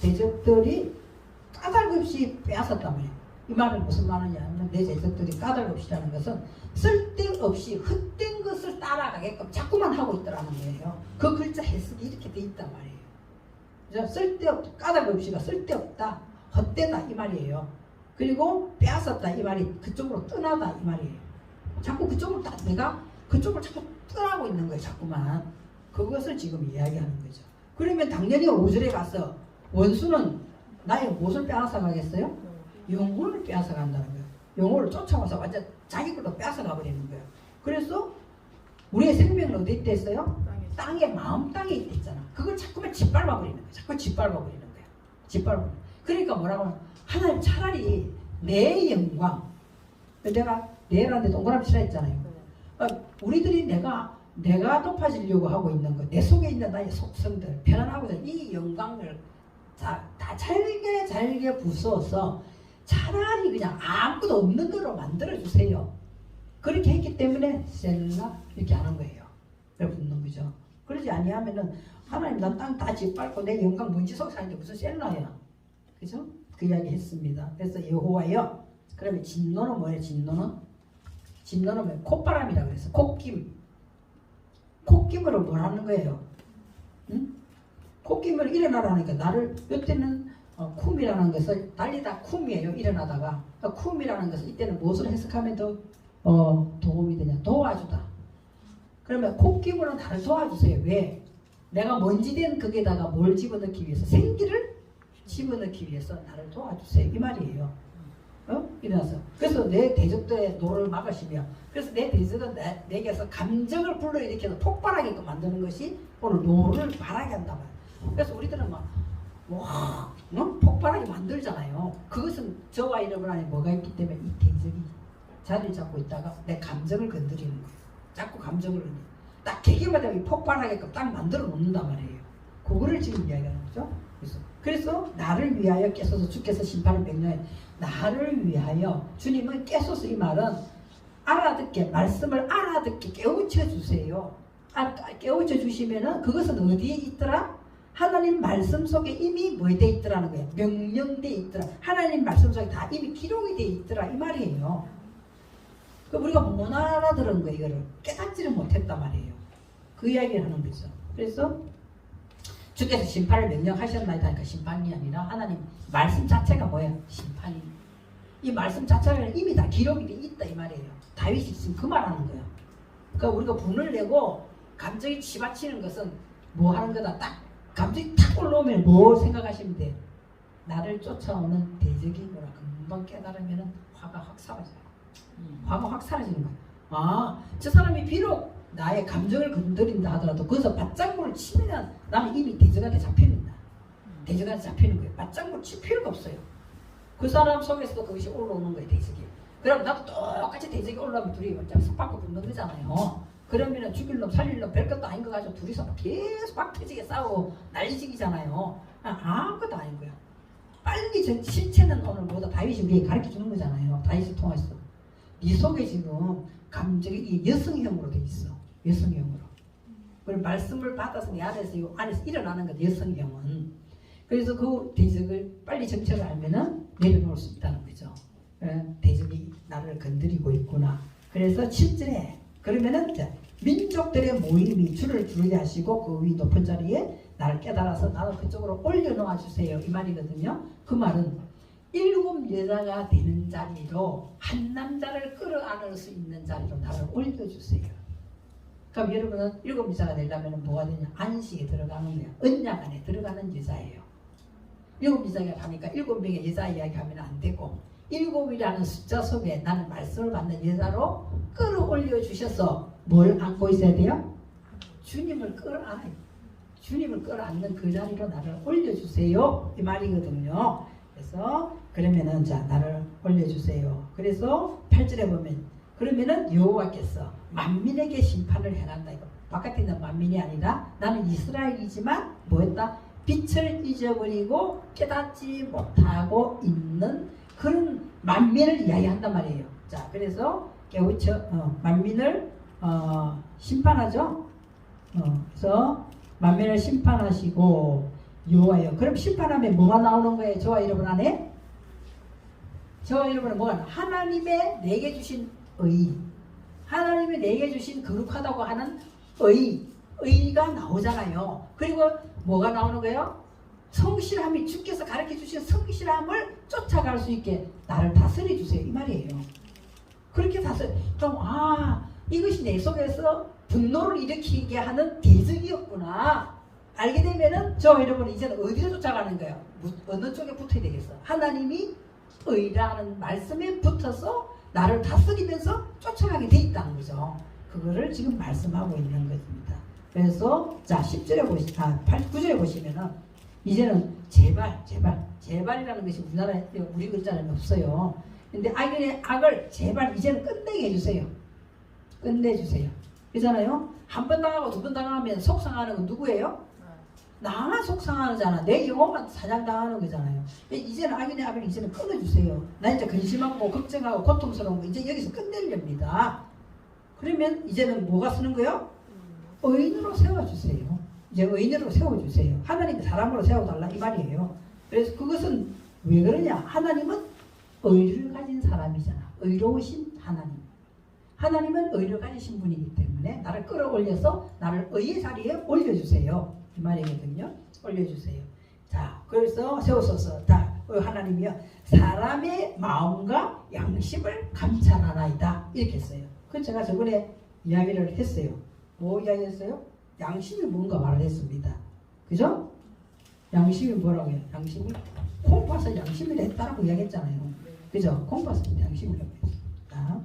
대적들이 까닭없이 빼앗았단 말이에요. 이 말은 무슨 말이냐면 내 대적들이 까닭없이라는 것은 쓸데없이 헛된 것을 따라가게끔 자꾸만 하고 있더라는 거예요. 그 글자 해석이 이렇게 돼 있단 말이에요. 까닭없이가 쓸데없다. 헛되다 이 말이에요. 그리고 빼앗았다 이 말이 그쪽으로 떠나다 이 말이에요. 자꾸 그쪽으로 내가 그쪽을 자꾸 떠나고 있는 거예요. 자꾸만. 그것을 지금 이야기하는 거죠. 그러면 당연히 5절에 가서 원수는 나의 무엇을 빼앗아 가겠어요? 영혼을 빼앗아 간다는 거예요. 영혼을 쫓아와서 완전 자기 걸로 뺏어가 버리는 거예요. 그래서 우리의 생명은 어디 있다 했어요? 땅에 마음 땅에 있다 했잖아. 그걸 자꾸만 짓밟아 버리는 거예요. 자꾸 짓밟아 버리는 거예요. 짓밟아. 그러니까 뭐라고 하면 하나님 차라리 내 영광. 내가 내한테 동그라미 치라 했잖아요. 우리들이 내가 높아지려고 하고 있는 거, 내 속에 있는 나의 속성들, 편안하고자 이 영광을 다 잘게 부숴서 차라리 그냥 아무것도 없는 거로 만들어 주세요. 그렇게 했기 때문에 셀라 이렇게 하는 거예요. 그래 붙는 거죠. 그러지 아니하면은 하나님 난 땅 다 짓밟고 내 영광 먼지 속에 사는데 무슨 셀라야. 그죠? 그 이야기 했습니다. 그래서 여호와여. 그러면 진노는 뭐예요? 진노는 뭐예요? 콧바람이라고 그랬어. 콧김으로 뭘 하는 거예요? 응? 콧김으로 일어나라니까 나를 이때는 쿰이라는 것을 달리다 쿰이에요. 일어나다가 쿰이라는 것을 이때는 무엇을 해석하면 더 도움이 되냐? 도와주다. 그러면 콧김으로 나를 도와주세요. 왜? 내가 먼지 된 거기에다가 뭘 집어넣기 위해서 생기를 집어넣기 위해서 나를 도와주세요. 이 말이에요. 일어나서. 그래서 내 대적들의 노를 막으시며, 그래서 내 대적은 내게서 감정을 불러일으켜서 폭발하게끔 만드는 것이 오늘 노를 바라게 한단 말이에요. 그래서 우리들은 폭발하게 만들잖아요. 그것은 저와 여러분 안에 뭐가 있기 때문에 이 대적이 자리를 잡고 있다가 내 감정을 건드리는 거예요. 자꾸 감정을 건드리는. 딱 계기마다 폭발하게끔 딱 만들어 놓는단 말이에요. 그거를 지금 이야기하는 거죠. 그래서 나를 위하여 깨소서 주께서 심판을 명령해. 나를 위하여. 주님은 깨소서 이 말은 알아듣게, 말씀을 알아듣게 깨우쳐 주세요. 깨우쳐 주시면은 그것은 어디에 있더라? 하나님 말씀 속에 이미 뭐에 돼 있더라는 거예요. 명령돼 있더라. 하나님 말씀 속에 다 이미 기록이 돼 있더라 이 말이에요. 우리가 못 알아들은 거예요. 이거를 깨닫지를 못했단 말이에요. 그 이야기를 하는 거죠. 그래서 주께서 심판을 명령하셨나이다 하니까 심판이 아니라 하나님 말씀 자체가 뭐예요? 심판이. 이 말씀 자체가 이미 다 기록이 돼 있다 이 말이에요. 다윗이 지금 그 말하는 거예요. 그러니까 우리가 분을 내고 감정이 치받치는 것은 뭐 하는 거다. 딱 감정이 탁 올라오면 뭐 생각하시면 돼. 나를 쫓아오는 대적이 뭐라. 금방 깨달으면 화가 확 사라져요. 화가 확 사라지는 거예요. 저 사람이 비록 나의 감정을 건드린다 하더라도 거기서 맞장구를 치면 나는 이미 대적한테 잡히는다. 대적한테 잡히는 거예요. 맞장구를 칠 필요가 없어요. 그 사람 속에서도 그것이 올라오는 거예요. 대적이. 그럼 나도 똑같이 대적이 올라오면 둘이 삭박고 붙는 거잖아요. 그러면 죽일 놈 살릴 놈 별것도 아닌 거 가지고 둘이서 계속 막 터지게 싸우고 난리지기잖아요. 아무것도 아닌 거야. 빨리 실체는 오늘 뭐다 다윗이 우리에게 가르쳐 주는 거잖아요. 다윗을 통해서. 네 속에 지금 감정이 여성형으로 돼 있어. 여성형으로. 그리고 말씀을 받아서 내 안에서 일어나는 거죠. 여성형은. 그래서 그 대적을 빨리 정체를 알면은 내려놓을 수 있다는 거죠. 대적이 나를 건드리고 있구나. 그래서 7절에 그러면은 민족들의 모임이 주를 두르게 하시고 그 위 높은 자리에 나를 깨달아서 나를 그쪽으로 올려놓아 주세요. 이 말이거든요. 그 말은 7 여자가 되는 자리로 한 남자를 끌어안을 수 있는 자리로 나를 올려주세요. 그럼 여러분은 7 여자가 되려면 뭐가 되냐? 안식에 들어가는 거예요. 언약 안에 들어가는 여자예요. 7 여자가 가니까 7명의 여자 이야기하면 안 되고 7이라는 숫자 속에 나는 말씀을 받는 여자로 끌어올려 주셔서 뭘 안고 있어야 돼요? 주님을 끌어안아요. 주님을 끌어안는 그 자리로 나를 올려주세요. 이 말이거든요. 그래서 그러면은 나를 올려주세요. 그래서 8절에 보면 그러면은 여호와께서 만민에게 심판을 행한다. 이거 바깥에 있는 만민이 아니라 나는 이스라엘이지만 뭐였다? 빛을 잊어버리고 깨닫지 못하고 있는 그런 만민을 이야기한단 말이에요. 자, 그래서 깨우쳐 만민을 심판하죠. 그래서 만민을 심판하시고 여호와여. 그럼 심판하면 뭐가 나오는 거예요? 저와 여러분 안에? 저와 여러분은 뭐가 나와요? 하나님의 내게 주신 의, 하나님이 내게 주신 거룩하다고 하는 의가 나오잖아요. 그리고 뭐가 나오는 거예요? 성실함이 주께서 가르쳐 주신 성실함을 쫓아갈 수 있게 나를 다스려 주세요. 이 말이에요. 그렇게 그럼 이것이 내 속에서 분노를 일으키게 하는 대적이었구나. 알게 되면은 여러분은 이제는 어디로 쫓아가는 거예요? 어느 쪽에 붙어야 되겠어? 하나님이 의라는 말씀에 붙어서 나를 다스리면서 쫓아가게 돼 있다는 거죠. 그거를 지금 말씀하고 있는 것입니다. 그래서 자 10절에 9절에 보시면은 이제는 제발이라는 것이 우리나라에 우리 글자는 없어요. 근데 악을 제발 이제는 끝내게 해주세요. 끝내주세요. 그렇잖아요. 한 번 당하고 두 번 당하면 속상하는 건 누구예요? 나만 속상하잖아. 내 영혼만 사냥당하는 거잖아요. 이제는 악을 이제는 끊어주세요. 나 이제 근심하고 걱정하고 고통스러운 거 이제 여기서 끝내렵니다. 그러면 이제는 뭐가 쓰는 거예요? 의인으로 세워주세요. 이제 의인으로 세워주세요. 하나님이 사람으로 세워달라 이 말이에요. 그래서 그것은 왜 그러냐? 하나님은 의를 가진 사람이잖아. 의로우신 하나님. 하나님은 의를 가지신 분이기 때문에 나를 끌어올려서 나를 의의 자리에 올려주세요. 이 말이거든요. 올려주세요. 자, 그래서 세우소서. 다 하나님이요. 사람의 마음과 양심을 감찰하나이다. 이렇게 했어요. 그래서 제가 저번에 이야기를 했어요. 뭐 이야기했어요? 양심이 뭔가 말을 했습니다. 그죠? 양심이 뭐라고 해요? 양심이 콩팥을 양심이라 했다라고 이야기했잖아요. 그죠? 콩팥을 양심이라고 했습니다.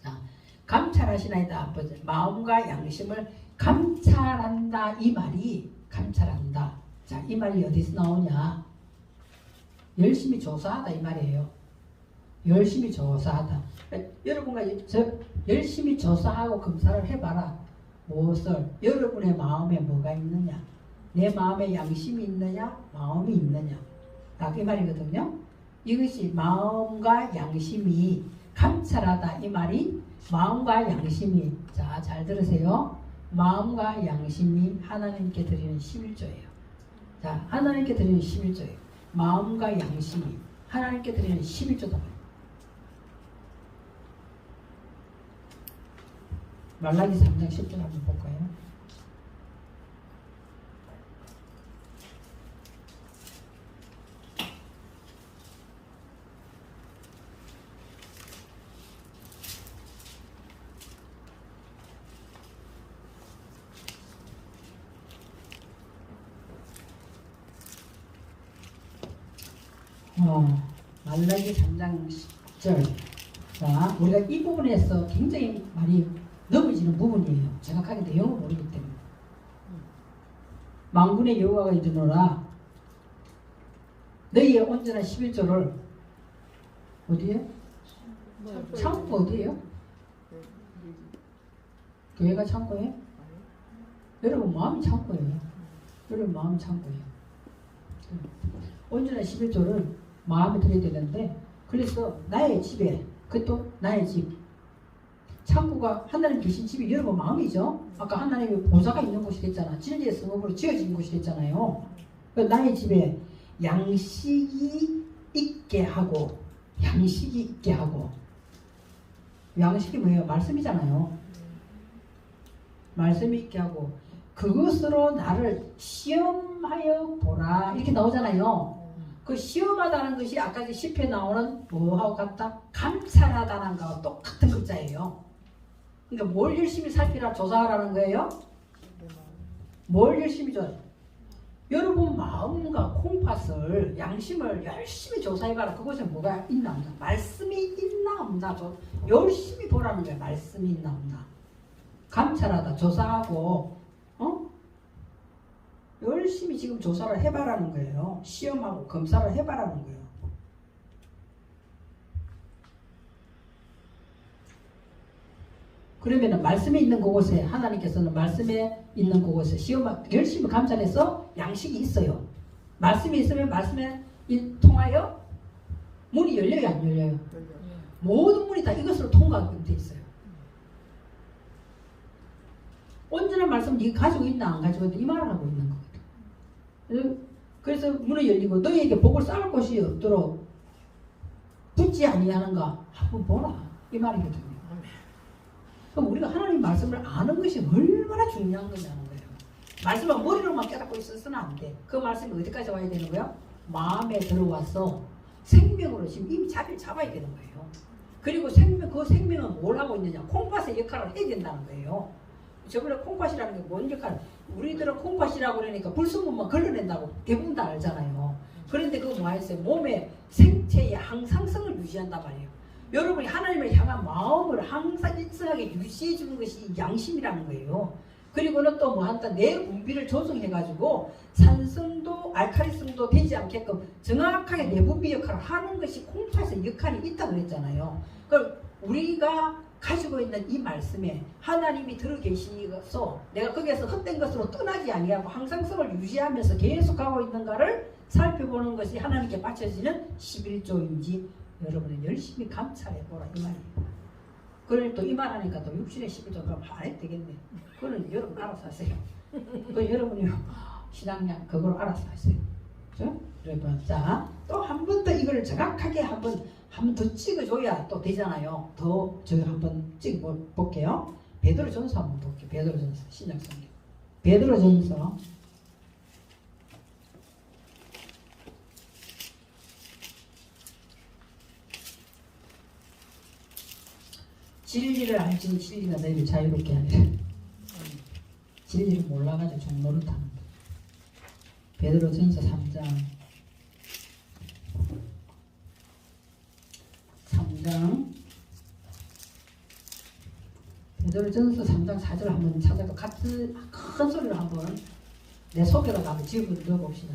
자, 감찰하시나이다. 마음과 양심을 감찰한다. 이 말이 감찰한다. 자, 이 말이 어디서 나오냐? 열심히 조사하다 이 말이에요. 열심히 조사하다. 여러분과 열심히 조사하고 검사를 해봐라. 무엇을? 여러분의 마음에 뭐가 있느냐? 내 마음에 양심이 있느냐? 마음이 있느냐? 딱 이 말이거든요. 이것이 마음과 양심이 감찰하다 이 말이 마음과 양심이 자, 잘 들으세요. 마음과 양심이 하나님께 드리는 11조예요. 자, 하나님께 드리는 11조예요. 마음과 양심이 하나님께 드리는 11조다. 말라기 3장 10절 한번 볼까요? 말라기 3장 10절. 자, 우리가 이 부분에서 굉장히 많이 넘어지는 부분이에요. 정확하게 내용을 모르기 때문에. 만군의 여호와가 이르노라 너희의 온전한 11조를 어디에? 창고 어디에요? 교회가 창고예요? 여러분 마음이 창고예요. 여러분 마음이 창고예요. 온전한 11조를 마음에 들어야 되는데 그래서 나의 집에 그것도 나의 집 창고가 하나님 계신 집이 여러분 마음이죠. 아까 하나님의 보좌가 있는 곳이 됐잖아. 진리의 성읍으로 지어진 곳이 됐잖아요. 나의 집에 양식이 있게 하고 양식이 있게 하고 양식이 뭐예요? 말씀이잖아요. 말씀이 있게 하고 그것으로 나를 시험하여 보라 이렇게 나오잖아요. 그 시험하다는 것이 아까 10회 나오는 뭐하고 같다? 감찰하다는 거와 똑같은 글자예요. 그러니까 뭘 열심히 살피라 조사하라는 거예요? 뭘 열심히 조사? 여러분 마음과 콩팥을 양심을 열심히 조사해봐라. 그곳에 뭐가 있나 없나? 말씀이 있나 없나? 열심히 보라는 거예요. 말씀이 있나 없나? 감찰하다 조사하고 열심히 지금 조사를 해봐라는 거예요. 시험하고 검사를 해봐라는 거예요. 그러면은 말씀에 있는 그곳에 하나님께서는 말씀에 있는 그곳에 열심히 감찰해서 양식이 있어요. 말씀이 있으면 말씀에 통하여 문이 열려요, 안 열려요? 모든 문이 다 이것으로 통과하게 돼 있어요. 온전한 말씀 네가 가지고 있나 안 가지고 있나 이 말을 하고 있는 거거든. 그래서 문이 열리고 너희에게 복을 쌓을 곳이 없도록 붙지 아니하는가 한번 보라 이 말이거든요. 그럼 우리가 하나님 말씀을 아는 것이 얼마나 중요한 거냐는 거예요. 말씀은 머리로만 깨닫고 있어서는 안 돼. 그 말씀이 어디까지 와야 되는 거예요? 마음에 들어와서 생명으로 지금 이미 자리를 잡아야 되는 거예요. 그리고 그 생명은 뭘 하고 있느냐? 콩팥의 역할을 해야 된다는 거예요. 저번에 콩팥이라는 게 뭔 역할? 우리들은 콩팥이라고 그러니까 불순물만 걸러낸다고 대부분 다 알잖아요. 그런데 그거 뭐 했어요? 몸의 생체의 항상성을 유지한단 말이에요. 여러분이 하나님을 향한 마음을 항상 일정하게 유지해 주는 것이 양심이라는 거예요. 그리고는 또 뭐 한다, 내 분비를 조정해가지고 산성도 알칼리성도 되지 않게끔 정확하게 내분비 역할을 하는 것이 콩팥의 역할이 있다고 그랬잖아요. 그럼 우리가 가지고 있는 이 말씀에 하나님이 들어 계시서 내가 거기에서 헛된 것으로 떠나지 아니하고 항상성을 유지하면서 계속하고 있는가를 살펴보는 것이 하나님께 바쳐지는 11조인지 여러분은 열심히 감찰해보라 이 말이에요. 그걸 또 이 말하니까 또 육신의 11조 그럼 안 해도 되겠네. 그거는 여러분 알아서 하세요. 그 여러분이 신앙량 그걸 알아서 하세요. 그죠? 여러분 자, 또 한 번 더 이걸 정확하게 한 번 더 찍어줘야 또 되잖아요. 더 저희 한번 찍어볼게요. 베드로전서 한번 볼게요. 베드로전서 신약성경. 베드로전서 진리를 알지 진리가 너희를 자유롭게 하리라. 진리를 몰라가지고 종로를 타는 거예요. 베드로전서 3장 베드로전서 3장 4절 한번 찾아서 같은 큰 소리로 한번 내 속에다 한번 집어 넣어봅시다.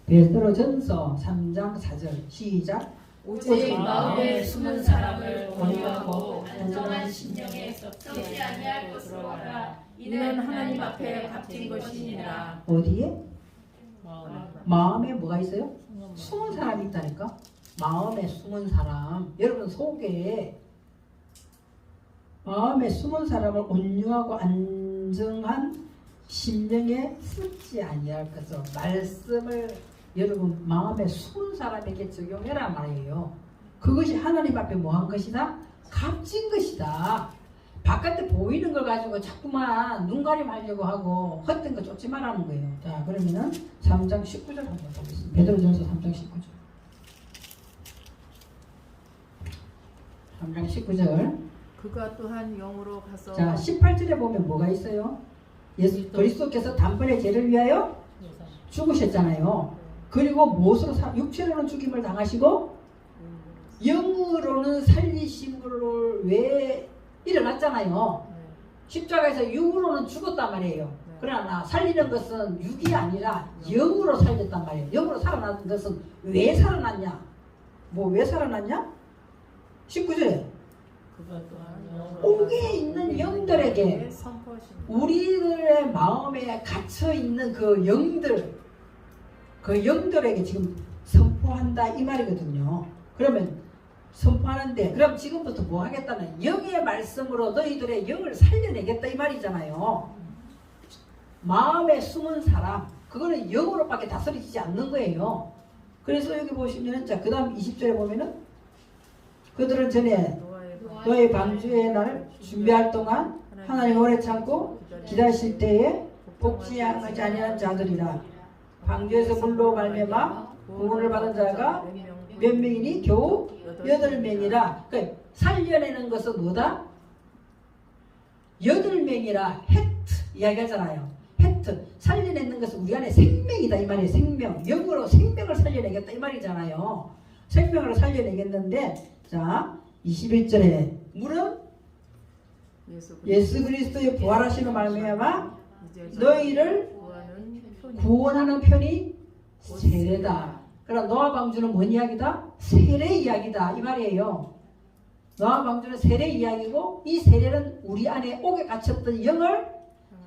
베드로전서 3장 4절 시작. 오직 마음에 숨은 사람을 원유하고 안정한 심령에 썩지 아니할 것으로 하라. 이는 하나님 앞에 값진 것이니라. 어디에? 마음에 뭐가 있어요? 숨은 사람이 있다니까. 마음에 숨은 사람. 여러분 속에 마음에 숨은 사람을 온유하고 안정한 심령에 썩지 아니할 것으로 말씀을 여러분 마음에 숨은 사람에게 적용해라 말이에요. 그것이 하나님 앞에 뭐한 것이다? 값진 것이다. 바깥에 보이는 걸 가지고 자꾸만 눈가림하려고 하고 헛된 거 쫓지 말라는 거예요. 자 그러면은 3장 19절 한번 보겠습니다. 베드로전서 3장 19절 3장 19절 그가 또한 영으로 가서 자 18절에 보면 뭐가 있어요? 예수 그리스도께서 단번에 죄를 위하여 죽으셨잖아요. 그리고 무엇으로 육체로는 죽임을 당하시고 영으로는 살리심을 왜 일어났잖아요. 십자가에서 육으로는 죽었단 말이에요. 그러나 살리는 것은 육이 아니라 영으로 살렸단 말이에요. 영으로 살아난 것은 왜 살아났냐? 뭐 왜 살아났냐? 19절에 옥에 있는 영들에게 우리들의 마음에 갇혀있는 그 영들에게 지금 선포한다 이 말이거든요. 그러면 선포하는데 그럼 지금부터 뭐 하겠다는 영의 말씀으로 너희들의 영을 살려내겠다 이 말이잖아요. 마음에 숨은 사람 그거는 영으로밖에 다스리지 않는 거예요. 그래서 여기 보시면 자 그 다음 20절에 보면은 그들은 전에 너의 방주의 날 준비할 동안 하나님 오래 참고 기다리실 때에 복지하지 아니한 자들이라. 방주에서 물로 말미암아 구원을 받은 자가 몇 명이니? 겨우 8명이라. 그러니까 살려내는 것은 뭐다? 8명이라 헤트 이야기하잖아요. 헤트 살려내는 것은 우리 안에 생명이다 이 말이에요. 생명 영으로 생명을 살려내겠다 이 말이잖아요. 생명을 살려내겠는데 자 21절에 물은 예수 그리스도의 부활하시는 말미암아 너희를 구원하는 편이 세례다. 그럼 노아 방주는 뭔 이야기다? 세례 이야기다 이 말이에요. 노아 방주는 세례 이야기고 이 세례는 우리 안에 옥에 갇혔던 영을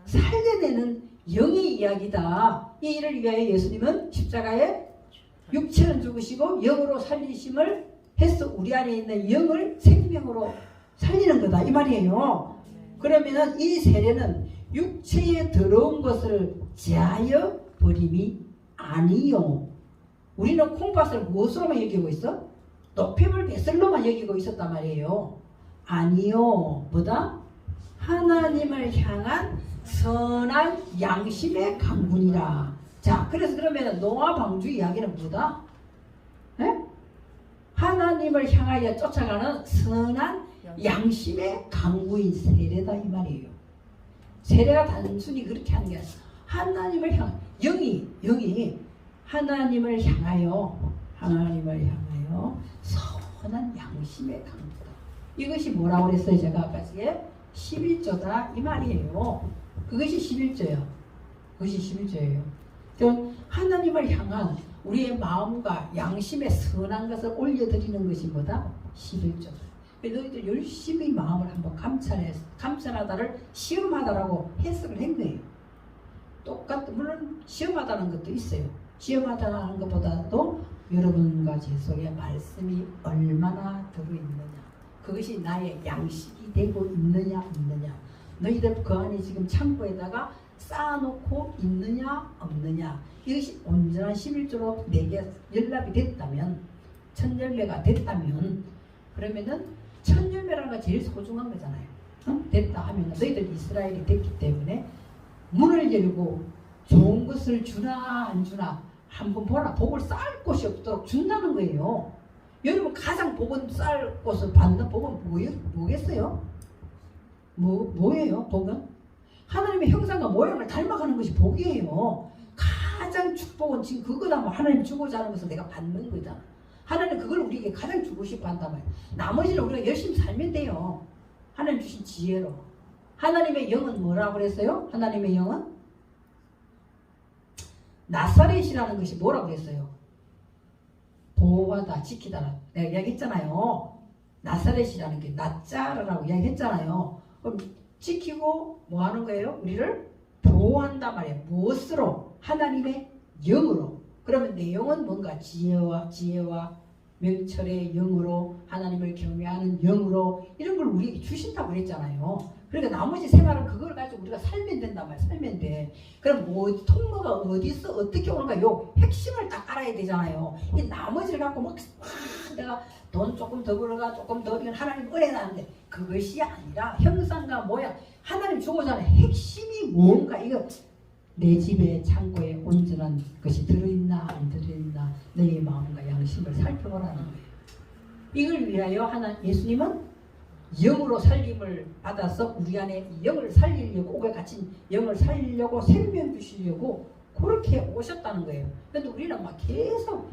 살려내는 영의 이야기다. 이 일을 위하여 예수님은 십자가에 육체는 죽으시고 영으로 살리심을 해서 우리 안에 있는 영을 생명으로 살리는 거다 이 말이에요. 그러면은 이 세례는 육체에 들어온 것을 제하여 버림이 아니요. 우리는 콩팥을 무엇으로만 여기고 있어? 높임을 베슬로만 여기고 있었단 말이에요. 아니요. 뭐다? 하나님을 향한 선한 양심의 강군이라. 자, 그래서 그러면 노아 방주 이야기는 뭐다? 에? 하나님을 향하여 쫓아가는 선한 양심의 강구인 세례다 이 말이에요. 세례가 단순히 그렇게 하는 게 아니라 하나님을 향 영이 하나님을 향하여 선한 선한 양심의 강도다. 이것이 뭐라고 그랬어요? 제가 아까 전에 11조다 이 말이에요. 그것이 11조예요. 그것이 11조예요. 하나님을 향한 우리의 마음과 양심의 선한 것을 올려드리는 것이 뭐다? 11조다. 너희들 열심히 마음을 한번 감찰하다를 시험하다라고 해석을 한 거예요. 물론 시험하다는 것도 있어요. 시험하다는 것보다도 여러분과 제 속에 말씀이 얼마나 들어있느냐, 그것이 나의 양식이 되고 있느냐 없느냐, 너희들 그 안에 지금 창고에다가 쌓아놓고 있느냐 없느냐, 이것이 온전한 11조로 내게 연락이 됐다면, 첫 열매가 됐다면, 그러면은 첫 열매라는 건 제일 소중한 거잖아요. 됐다 하면 너희들 이스라엘이 됐기 때문에 문을 열고 좋은 것을 주나 안 주나 한번 보라. 복을 쌓을 곳이 없도록 준다는 거예요. 여러분 가장 복은 쌓을 곳을 받는 복은 뭐겠어요? 뭐예요? 복은? 하나님의 형상과 모양을 닮아가는 것이 복이에요. 가장 축복은 지금 그거다. 하나님 주고자 하는 것을 내가 받는 거잖아. 하나님 그걸 우리에게 가장 주고 싶어 한단 말이에요. 나머지는 우리가 열심히 살면 돼요. 하나님 주신 지혜로. 하나님의 영은 뭐라고 그랬어요? 하나님의 영은 나사렛이라는 것이 뭐라고 그랬어요? 보호하다, 지키다. 내가 이야기했잖아요. 나사렛이라는 게 나짜라고 이야기했잖아요. 그럼 지키고 뭐 하는 거예요? 우리를 보호한단 말이에요. 무엇으로? 하나님의 영으로. 그러면 내 영은 뭔가 지혜와 명철의 영으로, 하나님을 경외하는 영으로, 이런 걸 우리에게 주신다고 그랬잖아요. 그러니까 나머지 생활은 그걸 가지고 우리가 살면 된단 말이야. 살면 돼. 그럼 통로가 어디서 어떻게 오는가, 요 핵심을 딱 알아야 되잖아요. 이 나머지를 갖고 막 내가 돈 조금 더 벌어가 조금 더, 이건 하나님 은혜 나는데, 그것이 아니라 형상과 모양, 하나님 주고자 하는 핵심이 뭔가, 이거 내 집에 창고에 온전한 것이 들어있나 안 들어있나, 너의 마음과 양심을 살펴보라는 거예요. 이걸 위하여 예수님은 영으로 살림을 받아서 우리 안에 영을 살리려고, 옥에 갇힌 영을 살리려고, 생명 주시려고 그렇게 오셨다는 거예요. 그런데 우리는 막 계속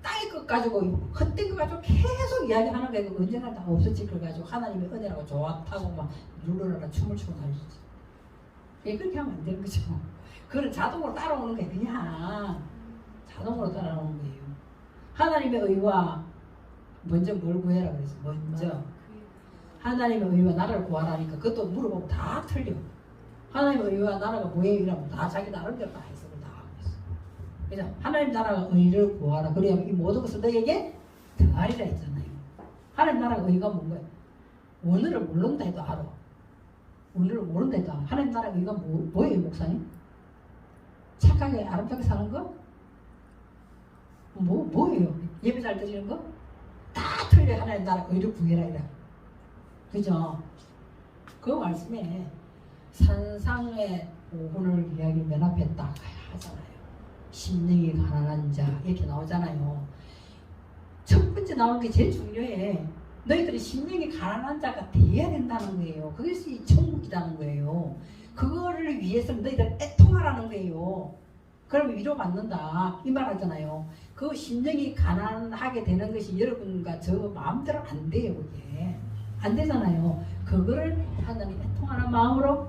땅의 것 가지고, 헛된 것 가지고 계속 이야기하는 거예요. 그 언젠가 다 없어질 걸 가지고 하나님의 은혜라고 좋다고 막 룰루랄라 춤을 추고 다니지. 그렇게 하면 안 되는 거죠. 그건 자동으로 따라오는 거예요. 그냥 자동으로 따라오는 거예요. 하나님의 의와 먼저 뭘 구해라 그래서 먼저 하나님의 의와 나라를 구하라니까 그것도 물어보면 다 틀려. 하나님의 의와 나라가 뭐예요? 이러면 다 자기 나름대로 다 해석을 다 하고 있어. 그래서 하나님 나라가 의를 구하라. 그래야 이 모든 것을 너에게 더하리라 했잖아요. 하나님 나라가 의가 뭔가요? 오늘을 모른다 해도 알아. 오늘을 모른다 해도 알아. 하나님 나라가 의가 뭐예요, 목사님? 착하게 아름답게 사는 거? 뭐예요? 예배 잘 드리는 거? 다 틀려. 하나님 나라 의를 구해라 이라. 그죠? 그 말씀에 산상의 오분을 이야기 맨 앞에 딱 하잖아요. 심령이 가난한 자 이렇게 나오잖아요. 첫 번째 나오는 게 제일 중요해. 너희들이 심령이 가난한 자가 돼야 된다는 거예요. 그것이 천국이라는 거예요. 그거를 위해서 너희들 애통하라는 거예요. 그러면 위로받는다 이 말 하잖아요. 그 심령이 가난하게 되는 것이 여러분과 저 마음대로 안 돼요. 그게 안 되잖아요. 그거를 하나님 애통하는 마음으로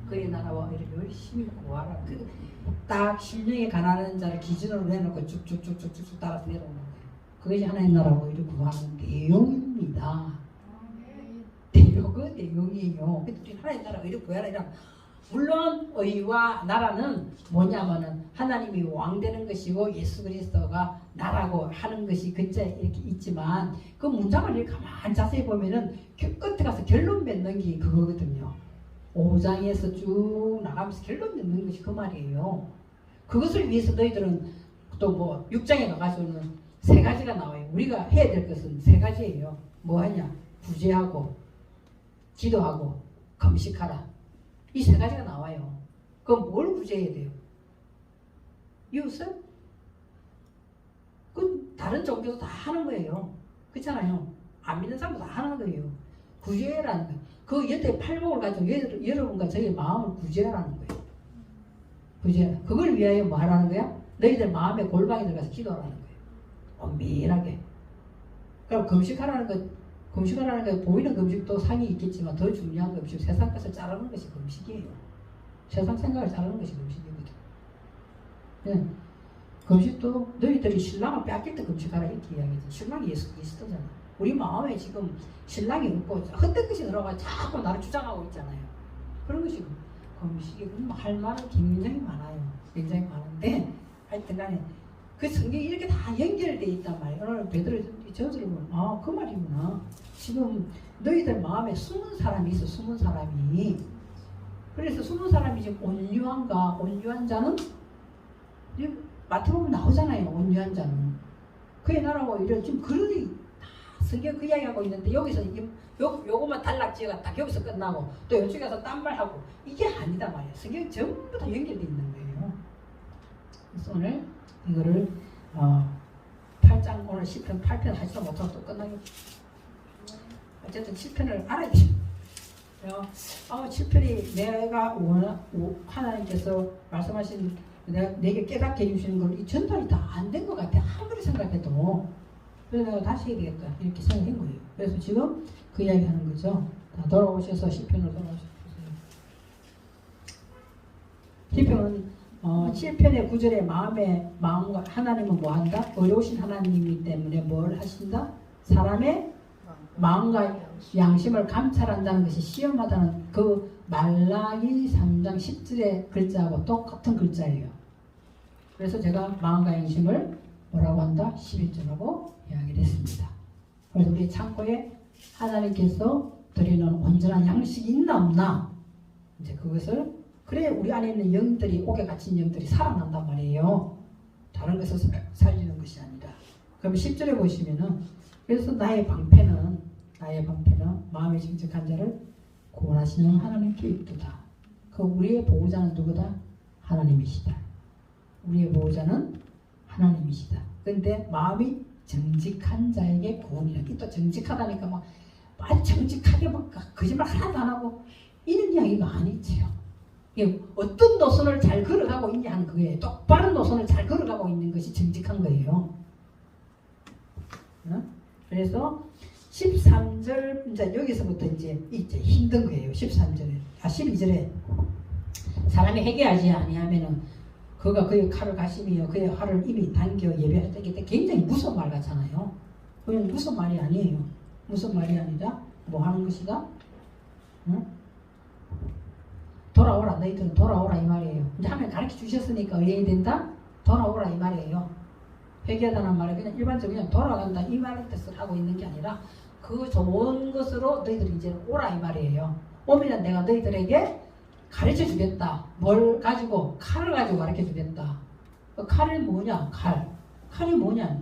그의 나라와 의를 열심히 구하라. 딱 심령이 가난한 자를 기준으로 내놓고 쭉쭉쭉쭉쭉 따라서 내려오는 거예요. 그것이 하나님 나라와 의를 구하는 내용입니다. 그 내용이에요. 하나님 나라와 의를 구하라 이러면, 물론 의와 나라는 뭐냐면은 하나님이 왕 되는 것이고 예수 그리스도가 나라고 하는 것이 글자에 이렇게 있지만, 그 문장을 이렇게 가만히 자세히 보면은 끝에 가서 결론 맺는 게 그거거든요. 5장에서 쭉 나가면서 결론 맺는 것이 그 말이에요. 그것을 위해서 너희들은 또 뭐 6장에 가가지고는 세 가지가 나와요. 우리가 해야 될 것은 세 가지예요. 뭐 하냐? 구제하고 기도하고 금식하라. 이 세 가지가 나와요. 그럼 뭘 구제해야 돼요? 이웃은? 그 다른 종교도 다 하는 거예요. 그렇잖아요. 안 믿는 사람도 다 하는 거예요. 구제라는 거예요. 그 여태 팔복을 가지고 여러분과 저의 마음을 구제하라는 거예요. 구제. 그걸 위하여 뭐 하라는 거야? 너희들 마음에 골방에 들어가서 기도하라는 거예요. 엄밀하게. 그럼 금식하라는 게 보이는 금식도 상이 있겠지만 더 중요한 금식, 세상 것을 자르는 것이 금식이에요. 세상 생각을 자르는 것이 금식이거든. 네. 금식도 너희들이 신랑을 뺏길 때 금식하라 이렇게 이야기하지. 신랑이 예수 그리스도잖아. 우리 마음에 지금 신랑이 없고 헛된 것이 들어가 자꾸 나를 주장하고 있잖아요. 그런 것이 금식이 할 말은 굉장히 많아요. 굉장히 많은데 하여튼 간에 그 성경이 이렇게 다 연결되어 있단 말이에요. 오늘 베드로 저주를 보면 그 말이구나. 지금 너희들 마음에 숨은 사람이 있어. 숨은 사람이. 그래서 숨은 사람이 지금 온유한가? 온유한 자는 마태복음 나오잖아요. 온유한 자는 그의 나라고 이런 지금 그러니 다 성경 그 이야기하고 있는데 여기서 요것만 단락지어가 딱 여기서 끝나고 또 이쪽에서 딴 말하고 이게 아니다 말이에요. 성경 전부 다 연결되어 있는 거예요. 그래서 오늘 이거를 8장 오늘 10편 8편 하지도 못하고 또 끝나겠죠. 어쨌든 7편을 알아야 돼요. 7편이 내가 하나님께서 말씀하신 내게 깨닫게 해주시는 걸 이 전달이 다 안 된 것 같아. 아무리 생각해도. 그래서 내가 다시 해야 되겠다. 이렇게 생각한 거예요. 그래서 지금 그 이야기 하는 거죠. 다 돌아오셔서 10편으로 돌아오셔서. 10편은 7편의 9절에 마음과 하나님은 뭐 한다? 어려우신 하나님이기 때문에 뭘 하신다? 사람의 마음과 양심을 감찰한다는 것이 시험하다는 그 말라기 3장 10절의 글자하고 똑같은 글자예요. 그래서 제가 마음과 양심을 뭐라고 한다? 11절하고 이야기를 했습니다. 그래서 우리 창고에 하나님께서 드리는 온전한 양식이 있나 없나? 이제 그것을 그래 우리 안에 있는 영들이 옥에 갇힌 영들이 살아난단 말이에요. 다른 것을 살리는 것이 아니라. 그럼 10절에 보시면은 그래서 나의 방패는 마음에 정직한 자를 구원하시는 하나님께 있도다. 그 우리의 보호자는 누구다? 하나님이시다. 우리의 보호자는 하나님이시다. 그런데 마음이 정직한 자에게 구원이라. 또 정직하다니까 막 정직하게 막 거짓말 하나도 안 하고 이런 이야기가 아니지요. 어떤 노선을 잘 걸어가고 있냐 하는 거예요. 똑바른 노선을 잘 걸어가고 있는 것이 정직한 거예요. 그래서 13절 이제 여기서부터 이제 힘든 거예요. 12절에 사람이 회개하지 아니하면은 그가 그의 칼을 가시며 그의 활을 이미 당겨 예배할 때 굉장히 무서운 말 같잖아요. 그건 무슨 말이 아니에요. 무슨 말이 아니라 뭐 하는 것이다? 돌아오라. 너희들은 돌아오라 이 말이에요. 이제 하면 가르쳐 주셨으니까 의뢰야 된다? 돌아오라 이 말이에요. 회개하다는 말은 그냥 일반적으로 그냥 돌아간다 이 말을 뜻을 하고 있는 게 아니라 그 좋은 것으로 너희들이 이제 오라 이 말이에요. 오면 내가 너희들에게 가르쳐 주겠다. 뭘 가지고? 칼을 가지고 가르쳐 주겠다. 칼이 뭐냐? 칼이 뭐냐?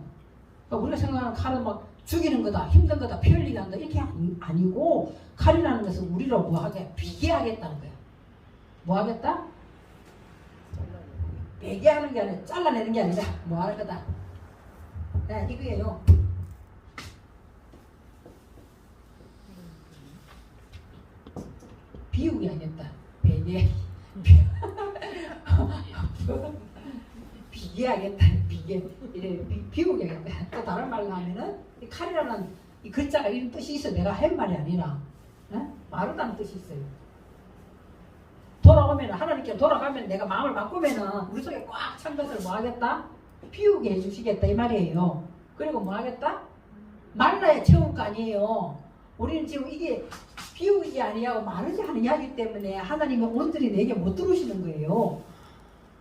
우리가 생각하는 칼은 막 죽이는 거다, 힘든 거다, 피 흘리게 한다 이렇게 아니고 칼이라는 것은 우리로 뭐 하게? 비게 하겠다는 거야. 뭐 하겠다? 베게 하는 게 아니라 잘라내는 게 아니라 뭐 할 거다? 네, 이거예요. 비우게 하겠다. 베게. 비게 하겠다. 비게. 이래 비우게 하겠다. 또 다른 말로 하면은 이 칼이라는 이 글자가 이런 뜻이 있어. 내가 한 말이 아니라 마르다는 뜻이 있어요. 돌아오면 하나님께 돌아가면 내가 마음을 바꾸면은 우리 속에 꽉 찬 것을 뭐 하겠다? 비우게 해주시겠다 이 말이에요. 그리고 뭐 하겠다? 말라야 채울 거 아니에요. 우리는 지금 이게 비우기 아니하고 마르지 않은 이야기 때문에 하나님은 온전히 내게 못 들어오시는 거예요.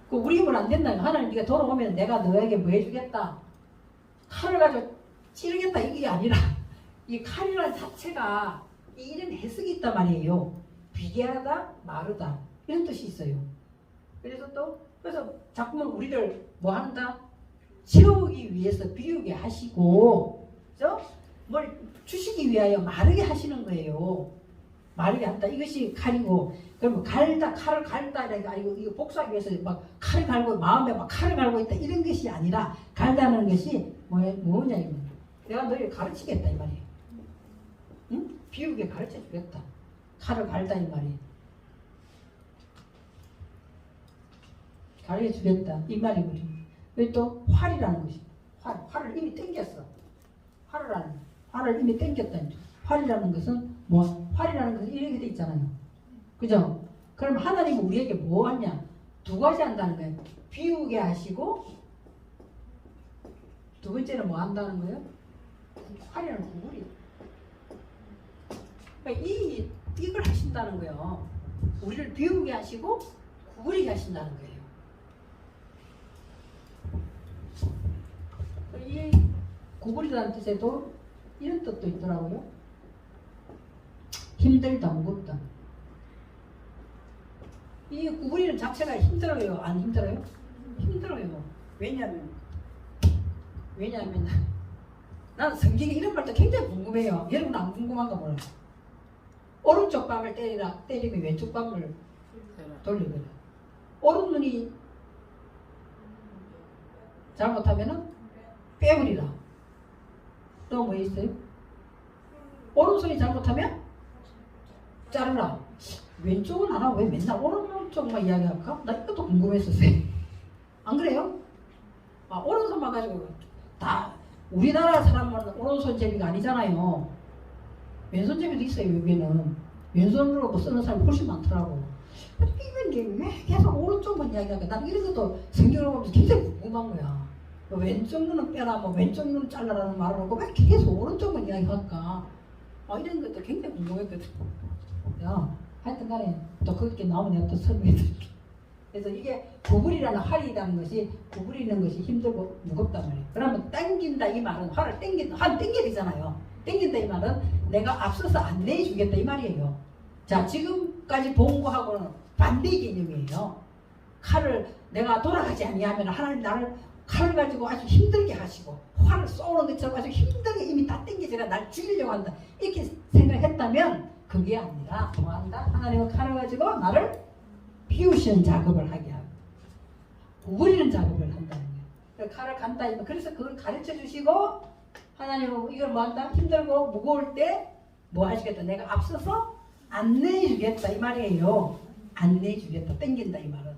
그 우리 힘은 안 된다. 하나님 네가 돌아오면 내가 너에게 뭐 해주겠다? 칼을 가지고 찌르겠다 이게 아니라 이 칼이라는 자체가 이런 해석이 있단 말이에요. 비게하다, 마르다 이런 뜻이 있어요. 그래서 자꾸만 우리를 뭐 한다? 채우기 위해서 비우게 하시고, 그죠? 뭘 주시기 위하여 마르게 하시는 거예요. 마르게 한다. 이것이 칼이고, 그러면 갈다, 칼을 갈다 이러니까 이거 복수하기 위해서 막 칼을 갈고 마음에 막 칼을 갈고 있다 이런 것이 아니라 갈다는 것이 뭐냐 이거. 내가 너희를 가르치겠다 이 말이에요. 응? 비우게 가르쳐 주겠다. 칼을 갈다 이 말이에요. 가르쳐 주겠다 이 말이거든요. 왜 또 활이라는 것이 활을 이미 땡겼어. 활을 하는 활을 이미 땡겼다. 활이라는 것은 뭐 활이라는 것은 이렇게 돼 있잖아요. 그죠? 그럼 하나님은 우리에게 뭐 하냐? 두 가지 한다는 거예요. 비우게 하시고 두 번째는 뭐 한다는 거예요? 활이라는 구글이. 그러니까 이걸 하신다는 거예요. 우리를 비우게 하시고 구부리게 하신다는 거예요. 이 구부리다는 뜻에도 이런 뜻도 있더라고요. 힘들다, 무겁다. 이 구부리는 자체가 힘들어요? 안 힘들어요? 힘들어요. 왜냐하면 나는 성경에 이런 말도 굉장히 궁금해요. 여러분 안 궁금한가 몰라요. 오른쪽 뺨을 때리면 왼쪽 뺨을 돌리거든. 오른 눈이 잘못하면은 빼버리라. 또 뭐 있어요? 오른손이 잘못하면 자르라. 왼쪽은 안 하고 왜 맨날 오른쪽만 이야기할까? 나 이것도 궁금했었어요. 안 그래요? 아, 오른손만 가지고 다 우리나라 사람은 오른손잡이가 아니잖아요. 왼손잡이도 있어요. 여기는 왼손으로 뭐 쓰는 사람이 훨씬 많더라고. 이건 왜 계속 오른쪽만 이야기할까? 난 이런 것도 성경을 보면서 굉장히 궁금한 거야. 왼쪽 눈은 빼라, 뭐 왼쪽 눈 잘라라는 말을 하고 왜 계속 오른쪽만 이야기할까? 이런 것도 굉장히 궁금했거든. 야, 하여튼 간에 또 그렇게 나오면 내가 또 설명해드릴게. 그래서 이게 구부리라는 활이라는 것이 구부리는 것이 힘들고 무겁단 말이에요. 그러면 당긴다 이 말은 활을 당긴다, 활 당겨야 되잖아요. 당긴다 이 말은 내가 앞서서 안내해 주겠다 이 말이에요. 자, 지금까지 본 거하고는 반대 개념이에요. 칼을 내가 돌아가지 아니하면 하나님 나를 칼을 가지고 아주 힘들게 하시고 활을 쏘는 것처럼 아주 힘들게 이미 다 당기지가 날 죽이려고 한다 이렇게 생각했다면 그게 아니라 뭐 한다? 하나님은 칼을 가지고 나를 비우시는 작업을 하게 하고 구부리는 작업을 한다는 거예요. 칼을 간다. 그래서 그걸 가르쳐 주시고 하나님은 이걸 뭐 한다? 힘들고 무거울 때 뭐 하시겠다? 내가 앞서서 안내해 주겠다 이 말이에요. 안내해 주겠다. 땡긴다 이 말은.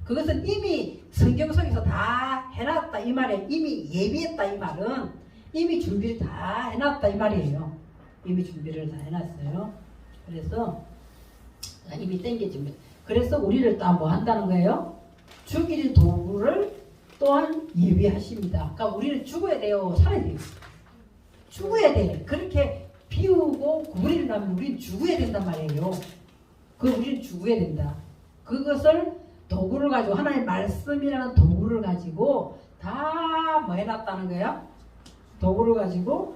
그것은 이미 성경 속에서 다 해놨다 이 말이에요. 이미 예비했다 이 말은 이미 준비를 다 해놨다 이 말이에요. 이미 준비를 다 해놨어요. 그래서 이미 땡겨집니다. 그래서 우리를 또 뭐 한다는 거예요? 죽일 도구를 또한 예비하십니다. 그러니까 우리는 죽어야 돼요? 살아야 돼요? 죽어야 돼. 그렇게 비우고 구부리를 하면 우리는 죽어야 된단 말이에요. 우리는 죽어야 된다. 그것을 도구를 가지고 하나님의 말씀이라는 도구를 가지고 다 뭐 해놨다는 거예요? 도구를 가지고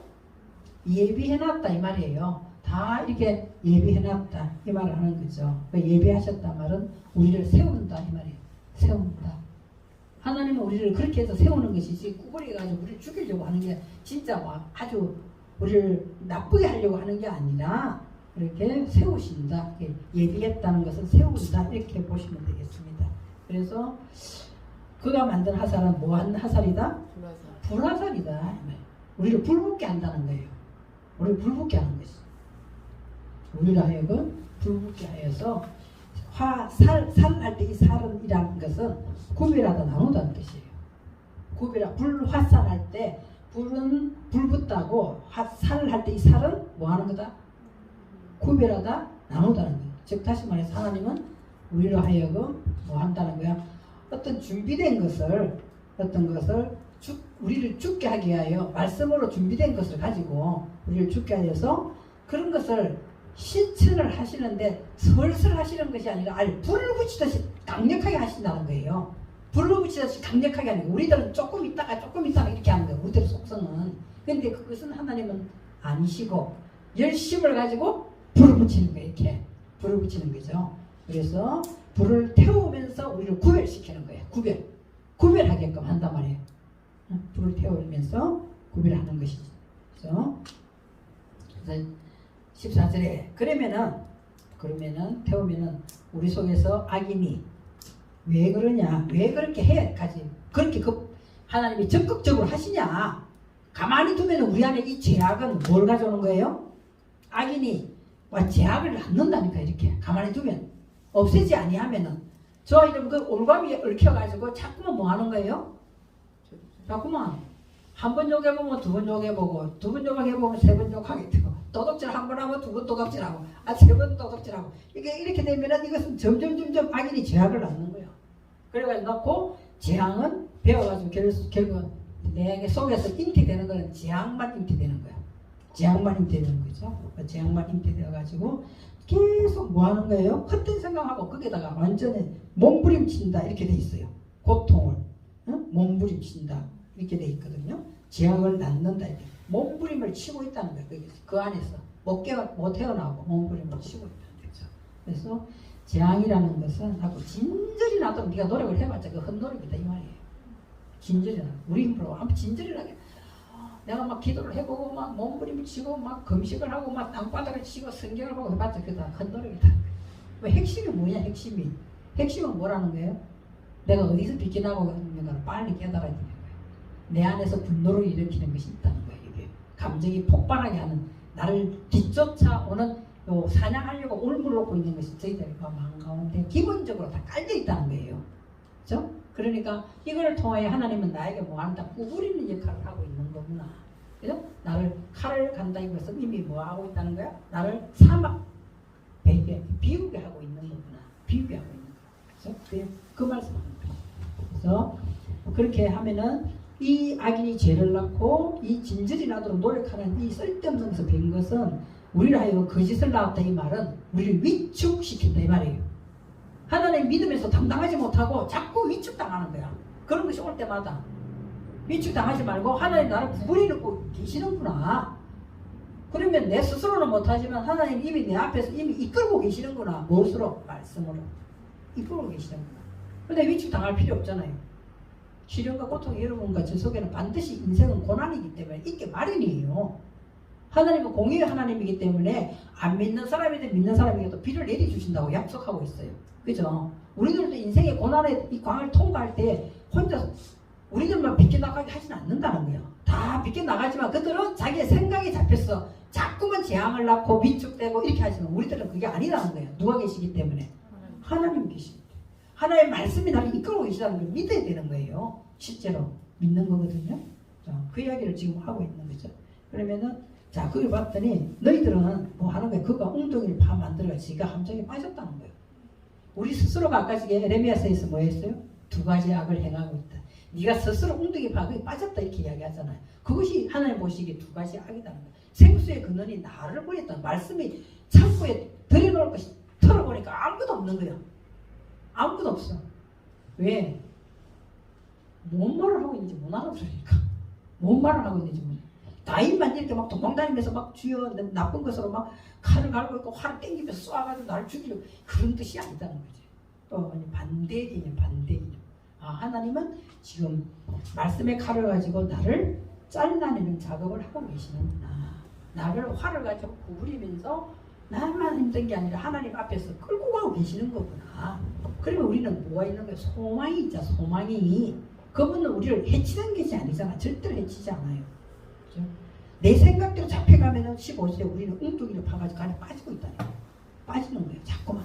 예비해놨다 이 말이에요. 다 이렇게 예비해놨다 이 말을 하는 거죠. 예비하셨다 말은 우리를 세운다 이 말이에요. 세운다. 하나님은 우리를 그렇게 해서 세우는 것이지 구부려가지고 우리를 죽이려고 하는 게 진짜 아주 우리를 나쁘게 하려고 하는 게 아니라 이렇게 세우신다. 예비했다는 것은 세운다 이렇게 보시면 되겠습니다. 그래서 그가 만든 화살은 뭐한 화살이다? 불화살이다. 우리를 불붙게 한다는 거예요. 우리를 불붙게 하는 것이. 우리를 하여금 불붙게 하여서 살할 때 이 살이라는 것은 구별하다 나누다는 뜻이에요. 불화살 할 때 불은 불붙다고 살을 할 때 이 살은 뭐 하는 거다? 구별하다 나누다는 거예요. 즉 다시 말해서 하나님은 우리로 하여금 뭐 한다는 거야? 어떤 준비된 것을 우리를 죽게 하기 위하여 말씀으로 준비된 것을 가지고 우리를 죽게 하여서 그런 것을 실천을 하시는데 설설 하시는 것이 아니라 불을 붙이듯이 강력하게 하신다는 거예요. 불을 붙이듯이 강력하게 하는 거예요. 우리들은 조금 있다가 이렇게 하는 거예요. 우리들 속성은. 그런데 그것은 하나님은 아니시고 열심을 가지고 불을 붙이는 거예요. 이렇게 불을 붙이는 거죠. 그래서 불을 태우면서 우리를 구별시키는 거예요. 구별하게끔 한단 말이에요. 불을 태우면서 구별하는 것이죠. 그래서 14절에 그러면은 태우면은 우리 속에서 악인이 왜 그러냐? 왜 그렇게 해야까지 그렇게 하나님이 적극적으로 하시냐? 가만히 두면 우리 안에 이 죄악은 뭘 가져오는 거예요? 악인이 죄악을 낳는다니까. 이렇게 가만히 두면 없애지 아니하면은 저 이름 올가미에 얽혀가지고 자꾸만 뭐 하는 거예요? 자꾸만 한 번 욕해보면 두 번 욕해보고 두 번 욕해보면 세 번 욕하게 되고 도둑질 한 번 하면 두 번 도둑질하고 세 번 도둑질하고 이게 이렇게 되면은 이것은 점점 악인이 죄악을 낳는 거예요. 그래가지고 넣고 재앙은 배워가지고 결국은 내 속에서 잉태되는 거는 재앙만 잉태되는 거야. 재앙만 잉태되는 거죠. 재앙만 잉태되어가지고 계속 뭐 하는 거예요? 헛된 생각하고 거기다가 완전히 몸부림친다 이렇게 돼 있어요. 고통을 몸부림친다 이렇게 돼 있거든요. 재앙을 낳는다 이렇게 몸부림을 치고 있다는 거예요. 그 안에서 못 태어나고 몸부림을 치고 있다는 거죠. 그래서 재앙이라는 것은 자꾸 진절이 나도 네가 노력을 해봤자 그 헛노력이다 이 말이에요. 진절이 나. 우리 힘으로 한번 진절이 나게 내가 막 기도를 해보고 막 몸부림을 치고 막 금식을 하고 막 땅바닥을 치고 성경을 보고 해봤자 그게 다 헛노력이다. 왜 핵심이 뭐냐 핵심이. 핵심은 뭐라는 거예요? 내가 어디서 비껴나고 있는가를 빨리 깨달아야 되는 거예요. 내 안에서 분노를 일으키는 것이 있다는 거예요. 이게 감정이 폭발하게 하는 나를 뒤쫓아오는 요 사냥하려고 울물 놓고 있는 것이 저희들의 마음 가운데 기본적으로 다 깔려 있다는 거예요. 그렇죠? 그러니까 이걸 통하여 하나님은 나에게 뭐 한다? 구부리는 역할을 하고 있는 거구나. 그죠? 나를 칼을 간다 이것은 이미 뭐 하고 있다는 거야? 나를 사막 베게 비우게 하고 있는 거구나. 비우게 하고 있는 거야. 그렇죠? 그 말씀하는 거예요. 그래서 그렇게 하면은 이 악인이 죄를 낳고 이 진절이 나도록 노력하는 이 쓸데없는 것을 뵌 것은 우리를 하여금 거짓을 낳았다 이 말은 우리를 위축시킨다 이 말이에요. 하나님 믿으면서 당당하지 못하고 자꾸 위축당하는 거야. 그런 것이 올 때마다 위축당하지 말고 하나님 나를 구분해 놓고 계시는구나. 그러면 내 스스로는 못하지만 하나님 이미 내 앞에서 이미 이끌고 계시는구나. 무엇으로? 말씀으로 이끌고 계시는구나. 근데 위축당할 필요 없잖아요. 시련과 고통이 여러분과 저 속에는 반드시 인생은 고난이기 때문에 있게 마련이에요. 하나님은 공의의 하나님이기 때문에 안 믿는 사람이든 믿는 사람에게도 비를 내려주신다고 약속하고 있어요. 그죠? 우리들도 인생의 고난의 이 광을 통과할 때 혼자 우리들만 비껴나가게 하진 않는다는 거예요. 다 비껴나가지만 그들은 자기의 생각이 잡혔어. 자꾸만 재앙을 낳고 위축되고 이렇게 하지만 우리들은 그게 아니라는 거예요. 누가 계시기 때문에? 하나님 계시기 때문에. 하나님의 말씀이 나를 이끌고 계시다는 걸 믿어야 되는 거예요. 실제로 믿는 거거든요. 자, 그 이야기를 지금 하고 있는 거죠. 그러면은 자, 그걸 봤더니 너희들은 뭐 하는 거야? 그가 웅덩이를 파 만들어 지가 함정에 빠졌다는 거예요. 우리 스스로가 아까 지금 에레미야서에서 뭐 했어요? 두 가지 악을 행하고 있다. 네가 스스로 웅덩이 파 거기 빠졌다 이렇게 이야기하잖아요. 그것이 하나님 보시기에 두 가지 악이라는 거예요. 생수의 근원이 나를 버렸다. 말씀이 창고에 들여놓을 것이 털어보니까 아무것도 없는 거예요. 아무것도 없어. 왜? 뭔 말을 하고 있는지 못 알아들으니까. 뭔 말을 하고 있는지 못. 다인만 이렇게 막 도망다니면서 막 주여 나쁜 것으로 막 칼을 갈고 있고 활을 땡기면서 쏴가지고 나를 죽이려고 그런 뜻이 아니다는 거지. 또 반대 개념, 반대 개념. 아, 하나님은 지금 말씀의 칼을 가지고 나를 잘라내는 작업을 하고 계시는구나. 나를 활을 가지고 구부리면서 나만 힘든 게 아니라 하나님 앞에서 끌고 가고 계시는 거구나. 그러면 우리는 뭐가 있는 거예요? 소망이 있자, 소망이. 그분은 우리를 해치는 것이 아니잖아. 절대로 해치지 않아요. 그렇죠? 내 생각대로 잡혀가면 15세에 우리는 웅뚱이를 파가지고 안에 빠지고 있다니까. 빠지는 거예요. 자꾸만.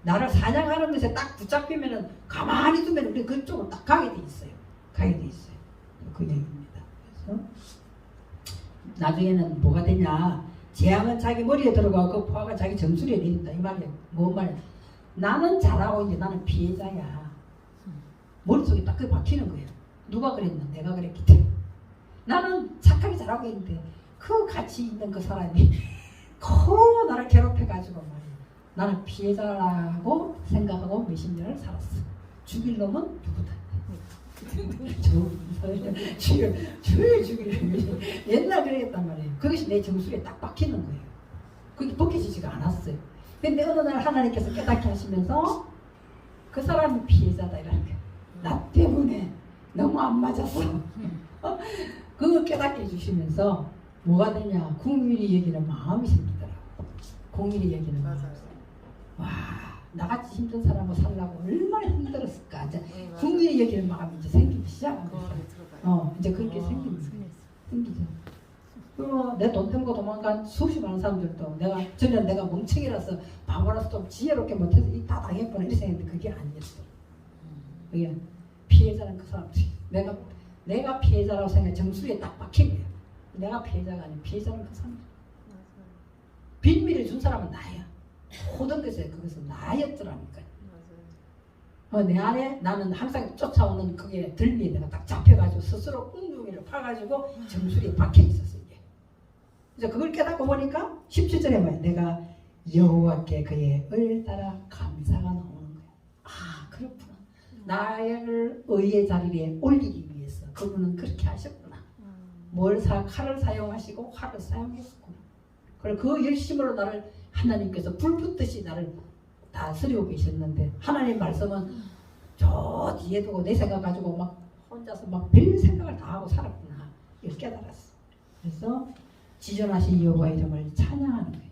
나를 사냥하는 것에 딱 붙잡히면은 가만히 두면 우리 그쪽으로 딱 가게 돼 있어요. 가게 돼 있어요. 그 얘기입니다. 그래서 나중에는 뭐가 되냐? 재앙은 자기 머리에 들어가고 그 포화가 자기 정수리에 내린다. 이 말이에요. 뭔 말이야? 나는 잘하고 이제 나는 피해자야. 머릿속에 딱 그게 박히는 거예요. 누가 그랬나? 내가 그랬기 때문에. 나는 착하게 잘하고 있는데 그 같이 있는 그 사람이 그 나를 괴롭혀가지고 말이야. 나는 피해자라고 생각하고 몇십 년을 살았어. 죽일 놈은 누구다. 죽이려고 옛날 그랬단 말이에요. 그것이 내 정수리에 딱 박히는 거예요. 그게 벗겨지지가 않았어요. 근데 어느 날 하나님께서 깨닫게 하시면서 그 사람이 피해자다 이라는 거예요. 나 때문에 너무 안 맞았어. 그거 깨닫게 해주시면서 뭐가 되냐? 궁일이 여기는 마음이 생기더라고. 궁일이 여기는 마음이. 와, 나같이 힘든 사람하고 살려고 얼마나 힘들었을까. 이제 궁일이 여기는 마음이 이제 생기기 시작한 거죠. 이제 그렇게 생기죠. 내 돈 떼고 도망간 수십 많은 사람들도 전에 내가 멍청이라서 바보라서 좀 지혜롭게 못해서 다 당했구나 이렇게 생각했는데 그게 아니었어. 그게 피해자는 그 사람들이. 내가 내가 피해자라고 생각해 정수리에 딱 박힌 거야. 내가 피해자가 아니고 피해자는 그 사람. 빈미를 준 사람은 나야. 모든 것에 그것은 나였더라니까. 내 안에 나는 항상 쫓아오는 그게 들미에 내가 딱 잡혀가지고 스스로 웅둥이를 파가지고 정수리에 박혀 있었어 이게. 이제 그걸 깨닫고 보니까 17절에 뭐야? 내가 여호와께 그의 을 따라 감사가 나오는 거야. 아 그렇구나. 나를 의의 자리에 올리기 위해서 그분은 그렇게 하셨구나. 칼을 사용하시고 활을 사용했구나. 그리고 그 열심으로 나를 하나님께서 불 붙듯이 나를 다스리고 계셨는데 하나님 말씀은 저 뒤에 두고 내 생각 가지고 막 혼자서 막 별 생각을 다 하고 살았구나. 이걸 깨달았어. 그래서 지존하신 여호와의 이름을 찬양하는 거예요.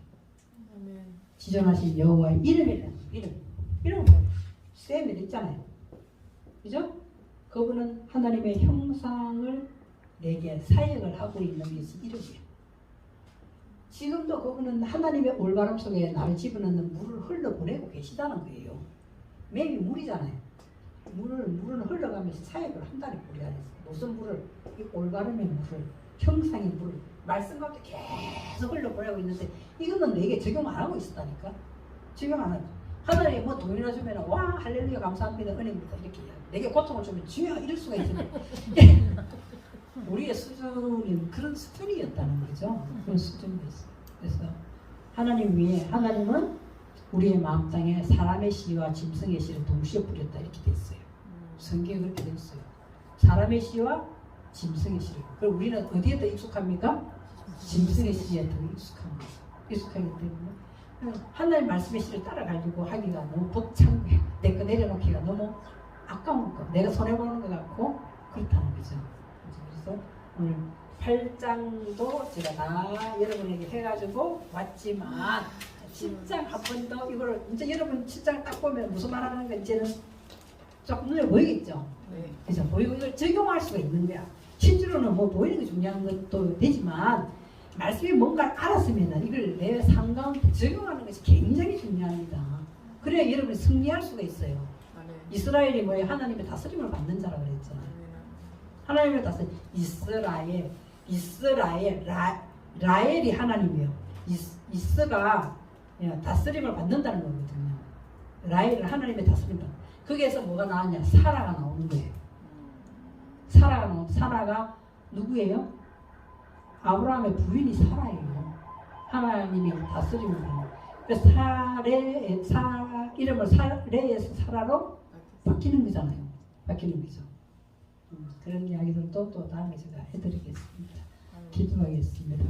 지존하신 여호와의 이름이라는 이름은 뭐예요? 쌤이 있잖아요. 그죠? 그분은 하나님의 형상을 내게 사역을 하고 있는 것이 이름이에요. 지금도 그분은 하나님의 올바름 속에 나를 집어넣는 물을 흘러보내고 계시다는 거예요. 맹이 물이잖아요. 물은 흘러가면서 사역을 한다는 우리 안에서. 무슨 물을? 이 올바름의 물을, 형상의 물을 말씀 가운데 계속 흘러보내고 있는데 이거는 내게 적용 안 하고 있었다니까. 적용 안 하고. 하나님이 뭐 돈이나 주면 와 할렐루야 감사합니다 은혜입니다 이렇게 해요. 내게 고통을 주면 주여 이럴 수가 있는데 우리의 수준이 그런 수준이었다는 거죠. 그런 수준이었어요. 그래서 하나님 위에 하나님은 우리의 마음 땅에 사람의 씨와 짐승의 씨를 동시에 뿌렸다 이렇게 됐어요. 성경에 그렇게 됐어요. 사람의 씨와 짐승의 씨를. 그럼 우리는 어디에 더 익숙합니까? 짐승의 씨에 더 익숙합니다. 익숙하기 때문에 하나님 말씀의 씨를 따라가지고 하기가 너무 벅찬 거예요. 내 거 내려놓기가 너무 아까운 거. 내가 손해보는 것 같고 그렇다는 거죠. 그래서 오늘 8장도 제가 다 여러분에게 해가지고 왔지만 7장 한 번 더 이걸 이제 여러분 7장 딱 보면 무슨 말 하는 건 이제는 조금 눈에 보이겠죠. 네. 그래서 보이고 이걸 적용할 수가 있는 거야. 실제로는 뭐 보이는 게 중요한 것도 되지만 말씀이 뭔가 알았으면 이걸 내 삶 가운데 적용하는 것이 굉장히 중요합니다. 그래야 여러분이 승리할 수가 있어요. 이스라엘이 뭐예요? 하나님의 다스림을 받는 자라고 그랬잖아요. 하나님의 다스림 라엘이 하나님이에요. 이스가 다스림을 받는다는 거거든요. 라엘은 하나님의 다스림 받는. 거기에서 뭐가 나왔냐? 사라가 나오는 거예요. 사라가 누구예요? 아브라함의 부인이 사라예요. 하나님이 다스림을 받는. 그래서 이름을 레에서 사라로 바뀌는 거잖아요. 바뀌는 거죠. 그런 이야기들도 또 다음에 제가 해드리겠습니다. 기도하겠습니다.